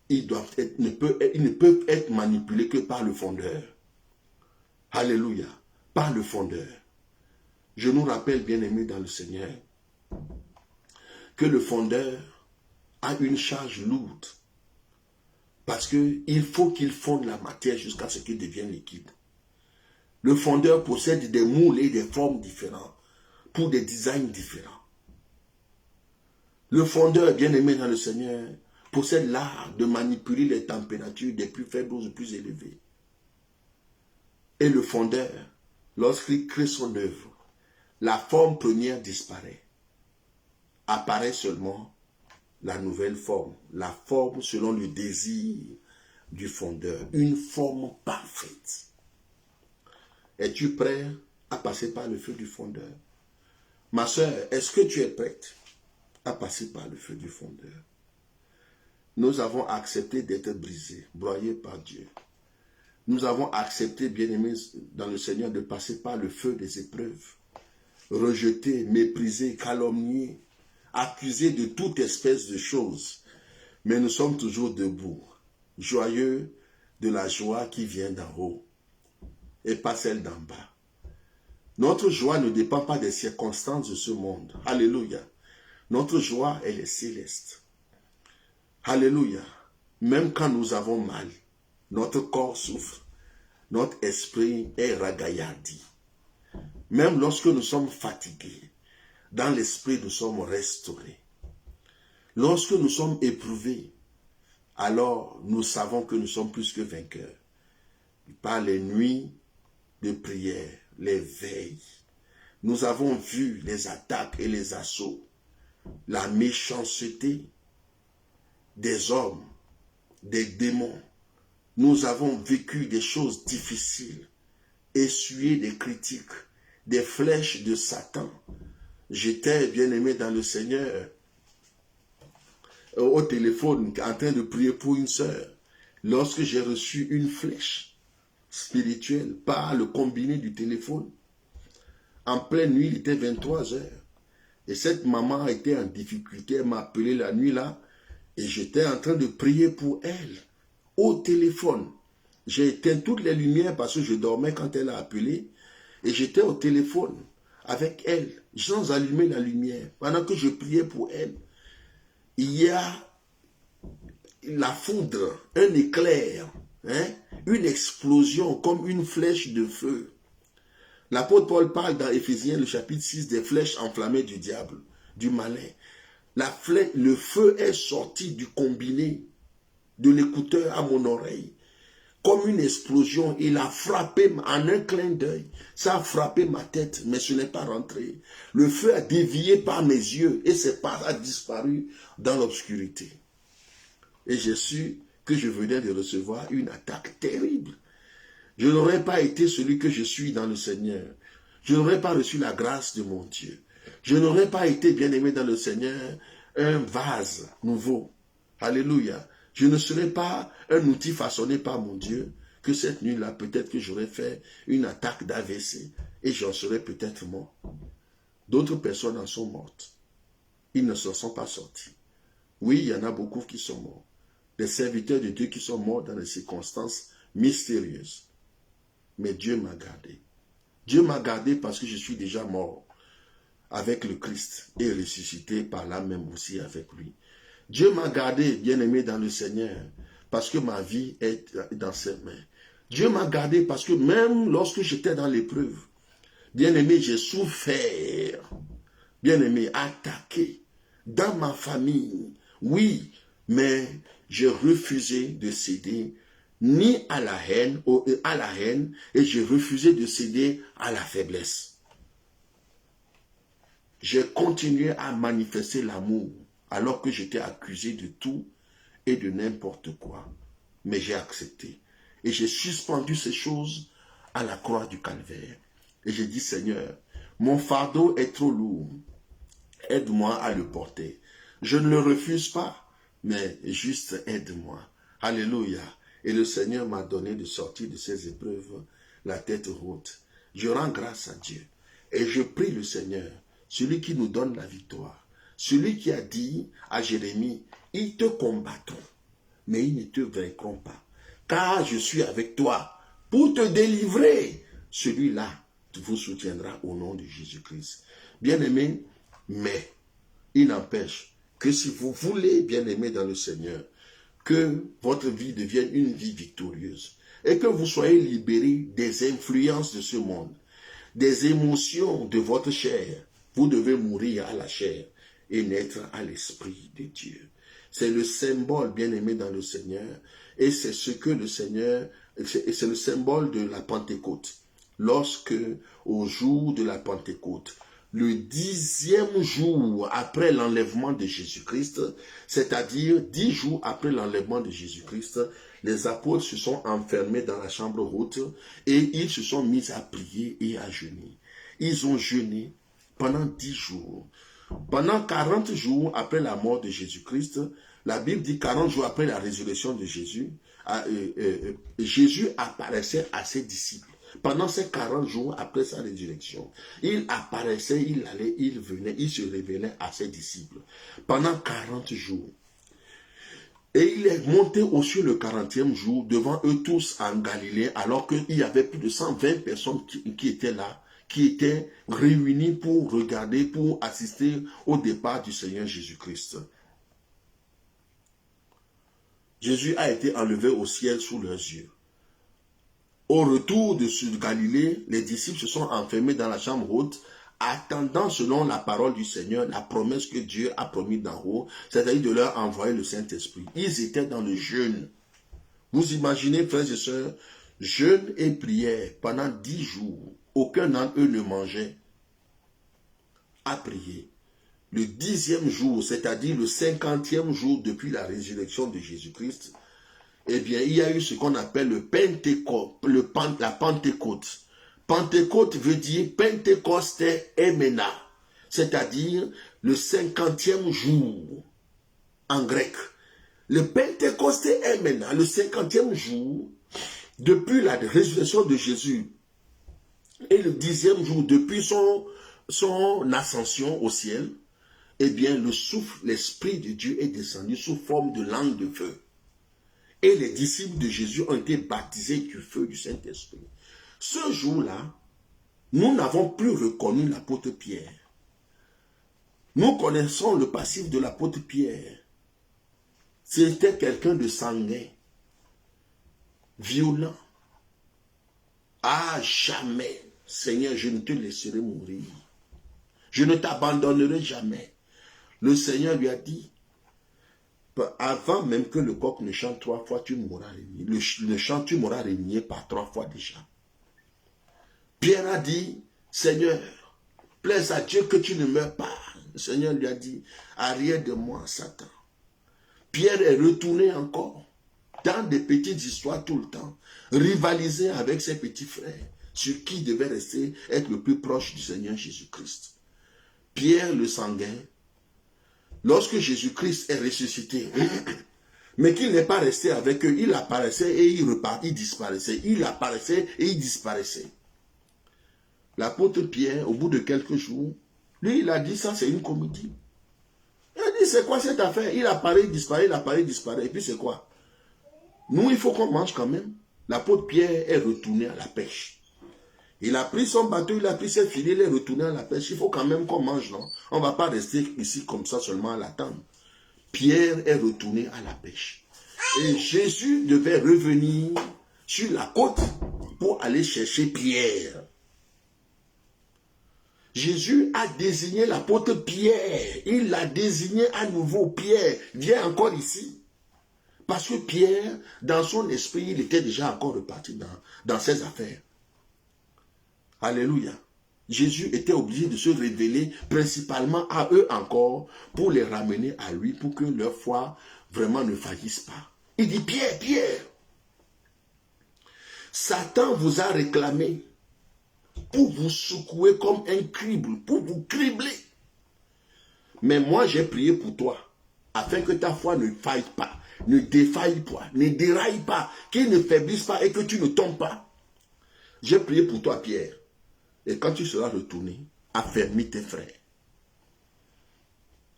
ils ne peuvent être manipulés que par le fondeur. Alléluia. Par le fondeur. Je nous rappelle, bien-aimés dans le Seigneur, que le fondeur a une charge lourde. Parce qu'il faut qu'il fonde la matière jusqu'à ce qu'il devienne liquide. Le fondeur possède des moules et des formes différentes pour des designs différents. Le fondeur, bien-aimé dans le Seigneur, possède l'art de manipuler les températures des plus faibles aux plus élevées. Et le fondeur, lorsqu'il crée son œuvre, la forme première disparaît. Apparaît seulement la nouvelle forme, la forme selon le désir du fondeur, une forme parfaite. Es-tu prêt à passer par le feu du fondeur? Ma soeur, est-ce que tu es prête à passer par le feu du fondeur? Nous avons accepté d'être brisés, broyés par Dieu. Nous avons accepté, bien-aimés dans le Seigneur, de passer par le feu des épreuves, rejetés, méprisés, calomniés, accusés de toute espèce de choses. Mais nous sommes toujours debout, joyeux de la joie qui vient d'en haut et pas celle d'en bas. Notre joie ne dépend pas des circonstances de ce monde. Alléluia. Notre joie, elle est céleste. Alléluia. Même quand nous avons mal, notre corps souffre, notre esprit est ragaillardi. Même lorsque nous sommes fatigués, dans l'esprit nous sommes restaurés. Lorsque nous sommes éprouvés, alors nous savons que nous sommes plus que vainqueurs. Par les nuits de prière, les veilles, nous avons vu les attaques et les assauts, la méchanceté des hommes, des démons. Nous avons vécu des choses difficiles, essuyé des critiques, des flèches de Satan. J'étais, bien-aimé dans le Seigneur, au téléphone, en train de prier pour une sœur, lorsque j'ai reçu une flèche spirituelle par le combiné du téléphone. En pleine nuit, il était 23 heures. Et cette maman était en difficulté, elle m'a appelé la nuit là, et j'étais en train de prier pour elle, au téléphone. J'ai éteint toutes les lumières parce que je dormais quand elle a appelé, et j'étais au téléphone avec elle, sans allumer la lumière. Pendant que je priais pour elle, il y a la foudre, un éclair, une explosion comme une flèche de feu. L'apôtre Paul parle dans Éphésiens, le chapitre 6, des flèches enflammées du diable, du malin. Le feu est sorti du combiné, de l'écouteur à mon oreille, comme une explosion. Il a frappé en un clin d'œil. Ça a frappé ma tête, mais ce n'est pas rentré. Le feu a dévié par mes yeux et c'est pas a disparu dans l'obscurité. Et j'ai su que je venais de recevoir une attaque terrible. Je n'aurais pas été celui que je suis dans le Seigneur. Je n'aurais pas reçu la grâce de mon Dieu. Je n'aurais pas été bien-aimé dans le Seigneur, un vase nouveau. Alléluia. Je ne serais pas un outil façonné par mon Dieu, que cette nuit-là, peut-être que j'aurais fait une attaque d'AVC et j'en serais peut-être mort. D'autres personnes en sont mortes. Ils ne s'en sont pas sortis. Oui, il y en a beaucoup qui sont morts. Des serviteurs de Dieu qui sont morts dans des circonstances mystérieuses. Mais Dieu m'a gardé. Dieu m'a gardé parce que je suis déjà mort avec le Christ et ressuscité par là même aussi avec lui. Dieu m'a gardé, bien-aimé dans le Seigneur, parce que ma vie est dans ses mains. Dieu m'a gardé parce que même lorsque j'étais dans l'épreuve, bien-aimé, j'ai souffert. Bien-aimé, attaqué dans ma famille. Oui, mais j'ai refusé de céder ni à la haine, et j'ai refusé de céder à la faiblesse. J'ai continué à manifester l'amour alors que j'étais accusé de tout et de n'importe quoi. Mais j'ai accepté. Et j'ai suspendu ces choses à la croix du calvaire. Et j'ai dit, Seigneur, mon fardeau est trop lourd. Aide-moi à le porter. Je ne le refuse pas, mais juste aide-moi. Alléluia. Et le Seigneur m'a donné de sortir de ces épreuves la tête haute. Je rends grâce à Dieu. Et je prie le Seigneur, celui qui nous donne la victoire, celui qui a dit à Jérémie, ils te combattront, mais ils ne te vaincront pas. Car je suis avec toi pour te délivrer. Celui-là vous soutiendra au nom de Jésus-Christ. Bien-aimé, mais il n'empêche que si vous voulez, bien-aimé dans le Seigneur, que votre vie devienne une vie victorieuse, et que vous soyez libérés des influences de ce monde, des émotions de votre chair. Vous devez mourir à la chair et naître à l'Esprit de Dieu. C'est le symbole, bien-aimé dans le Seigneur, et c'est ce que le Seigneur, c'est le symbole de la Pentecôte. Lorsque, au jour de la Pentecôte, le 10e jour après l'enlèvement de Jésus-Christ, c'est-à-dire 10 jours après l'enlèvement de Jésus-Christ, les apôtres se sont enfermés dans la chambre haute et ils se sont mis à prier et à jeûner. Ils ont jeûné pendant 10 jours. Pendant 40 jours après la mort de Jésus-Christ, la Bible dit 40 jours après la résurrection de Jésus, Jésus apparaissait à ses disciples. Pendant ces 40 jours après sa résurrection, il apparaissait, il allait, il venait, il se révélait à ses disciples. Pendant 40 jours. Et il est monté au ciel le 40e jour devant eux tous en Galilée, alors qu'il y avait plus de 120 personnes qui étaient là, qui étaient réunies pour regarder, pour assister au départ du Seigneur Jésus-Christ. Jésus a été enlevé au ciel sous leurs yeux. Au retour de Galilée, les disciples se sont enfermés dans la chambre haute, attendant selon la parole du Seigneur, la promesse que Dieu a promise d'en haut, c'est-à-dire de leur envoyer le Saint-Esprit. Ils étaient dans le jeûne. Vous imaginez, frères et sœurs, jeûne et prière pendant 10 jours. Aucun d'entre eux ne mangeait. À prier. Le 10e jour, c'est-à-dire le 50e jour depuis la résurrection de Jésus-Christ, eh bien, il y a eu ce qu'on appelle le Pentecôte, la Pentecôte. Pentecôte veut dire Pentecôte Emena, c'est-à-dire le 50e jour en grec. Le Pentecôte Emena, le 50e jour, depuis la résurrection de Jésus, et le 10e jour depuis son ascension au ciel, eh bien, le souffle, l'Esprit de Dieu est descendu sous forme de langue de feu. Et les disciples de Jésus ont été baptisés du feu du Saint-Esprit. Ce jour-là, nous n'avons plus reconnu l'apôtre Pierre. Nous connaissons le passif de l'apôtre Pierre. C'était quelqu'un de sanguin, violent. Ah, jamais, Seigneur, je ne te laisserai mourir. Je ne t'abandonnerai jamais. Le Seigneur lui a dit, avant même que le coq ne chante 3 fois, tu mourras régné. Le chant, tu mourras régné par 3 fois déjà. Pierre a dit, Seigneur, plaise à Dieu que tu ne meurs pas. Le Seigneur lui a dit, arrière de moi, Satan. Pierre est retourné encore dans des petites histoires tout le temps, rivaliser avec ses petits frères, sur qui devait rester, être le plus proche du Seigneur Jésus-Christ. Pierre le sanguin, lorsque Jésus-Christ est ressuscité, mais qu'il n'est pas resté avec eux, il apparaissait et il repartit, il disparaissait. Il apparaissait et il disparaissait. L'apôtre Pierre, au bout de quelques jours, lui, il a dit, ça c'est une comédie. Il a dit, c'est quoi cette affaire? Il apparaît, il disparaît, il apparaît, il disparaît. Et puis c'est quoi? Nous, il faut qu'on mange quand même. L'apôtre Pierre est retourné à la pêche. Il a pris son bateau, il a pris ses filets, il est retourné à la pêche. Il faut quand même qu'on mange, non? On ne va pas rester ici comme ça seulement à l'attendre. Pierre est retourné à la pêche. Et Jésus devait revenir sur la côte pour aller chercher Pierre. Jésus a désigné l'apôtre Pierre. Il l'a désigné à nouveau. Pierre, viens encore ici. Parce que Pierre, dans son esprit, il était déjà encore reparti dans ses affaires. Alléluia. Jésus était obligé de se révéler principalement à eux encore pour les ramener à lui, pour que leur foi vraiment ne faillisse pas. Il dit, Pierre, Pierre, Satan vous a réclamé pour vous secouer comme un crible, pour vous cribler. Mais moi, j'ai prié pour toi, afin que ta foi ne faille pas, ne défaille pas, ne déraille pas, qu'il ne faiblisse pas et que tu ne tombes pas. J'ai prié pour toi, Pierre. Et quand tu seras retourné, affermis tes frères.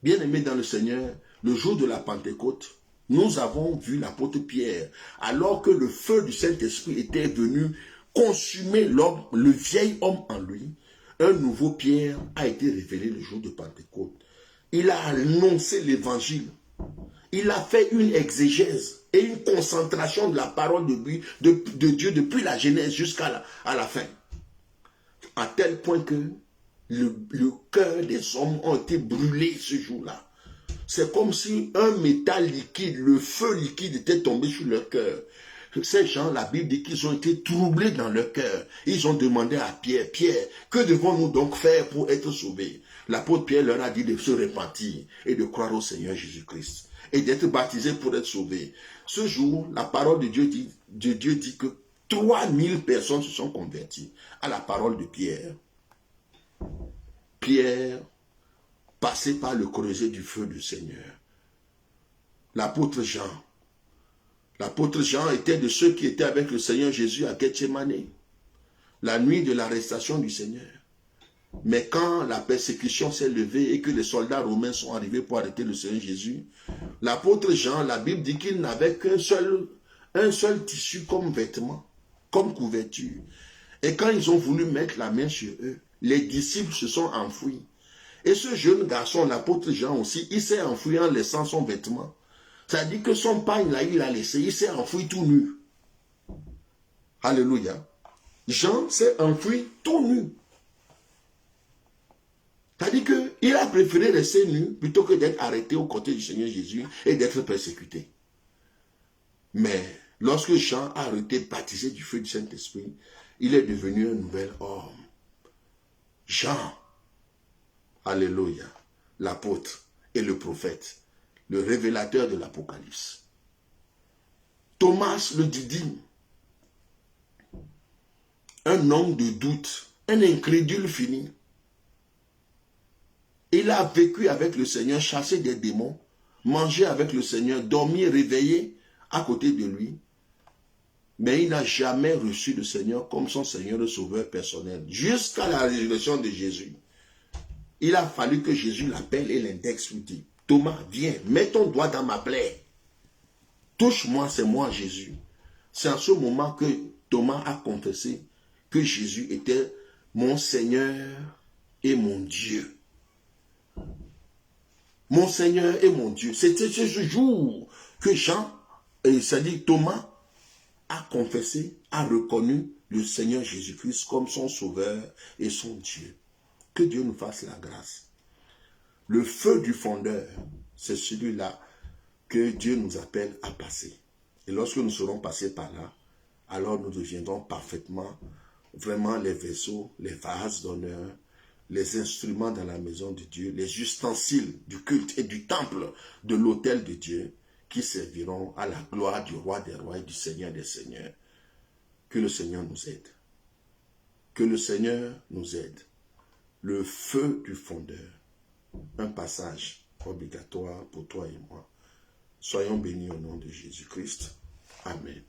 Bien-aimés dans le Seigneur, le jour de la Pentecôte, nous avons vu l'apôtre Pierre, alors que le feu du Saint-Esprit était venu consumer l'homme, le vieil homme en lui. Un nouveau Pierre a été révélé le jour de Pentecôte. Il a annoncé l'évangile. Il a fait une exégèse. et une concentration de la parole de Dieu depuis la Genèse jusqu'à la fin. À tel point que le cœur des hommes ont été brûlés ce jour-là. C'est comme si un métal liquide, le feu liquide était tombé sur leur cœur. Ces gens, la Bible dit qu'ils ont été troublés dans leur cœur. Ils ont demandé à Pierre, Pierre, que devons-nous donc faire pour être sauvés? L'apôtre Pierre leur a dit de se repentir et de croire au Seigneur Jésus-Christ et d'être baptisés pour être sauvés. Ce jour, la parole de Dieu dit que 3000 personnes se sont converties à la parole de Pierre. Pierre passé par le creuset du feu du Seigneur. L'apôtre Jean était de ceux qui étaient avec le Seigneur Jésus à Gethsémane, la nuit de l'arrestation du Seigneur. Mais quand la persécution s'est levée et que les soldats romains sont arrivés pour arrêter le Seigneur Jésus, l'apôtre Jean, la Bible dit qu'il n'avait qu'un seul tissu comme vêtement, comme couverture. Et quand ils ont voulu mettre la main sur eux, les disciples se sont enfouis. Et ce jeune garçon, l'apôtre Jean aussi, il s'est enfui en laissant son vêtement. C'est-à-dire que son pagne là, il l'a laissé, il s'est enfui tout nu. Alléluia. Jean s'est enfui tout nu. C'est-à-dire qu'il a préféré rester nu plutôt que d'être arrêté aux côtés du Seigneur Jésus et d'être persécuté. Mais lorsque Jean a été baptisé du feu du Saint-Esprit, il est devenu un nouvel homme. Jean, alléluia, l'apôtre et le prophète, le révélateur de l'Apocalypse. Thomas le didyme, un homme de doute, un incrédule fini. Il a vécu avec le Seigneur, chassé des démons, mangé avec le Seigneur, dormi, réveillé à côté de lui. Mais il n'a jamais reçu le Seigneur comme son Seigneur et Sauveur personnel. Jusqu'à la résurrection de Jésus. Il a fallu que Jésus l'appelle et l'indexe lui dit, Thomas, viens, mets ton doigt dans ma plaie. Touche-moi, c'est moi Jésus. C'est en ce moment que Thomas a confessé que Jésus était mon Seigneur et mon Dieu. Mon Seigneur et mon Dieu. C'était ce jour que Jean, c'est-à-dire Thomas, a confessé, a reconnu le Seigneur Jésus-Christ comme son Sauveur et son Dieu. Que Dieu nous fasse la grâce. Le feu du fondeur, c'est celui-là que Dieu nous appelle à passer. Et lorsque nous serons passés par là, alors nous deviendrons parfaitement, vraiment les vaisseaux, les vases d'honneur, les instruments dans la maison de Dieu, les ustensiles du culte et du temple de l'autel de Dieu qui serviront à la gloire du roi des rois et du Seigneur des seigneurs. Que le Seigneur nous aide. Que le Seigneur nous aide. Le feu du fondeur. Un passage obligatoire pour toi et moi. Soyons bénis au nom de Jésus-Christ. Amen.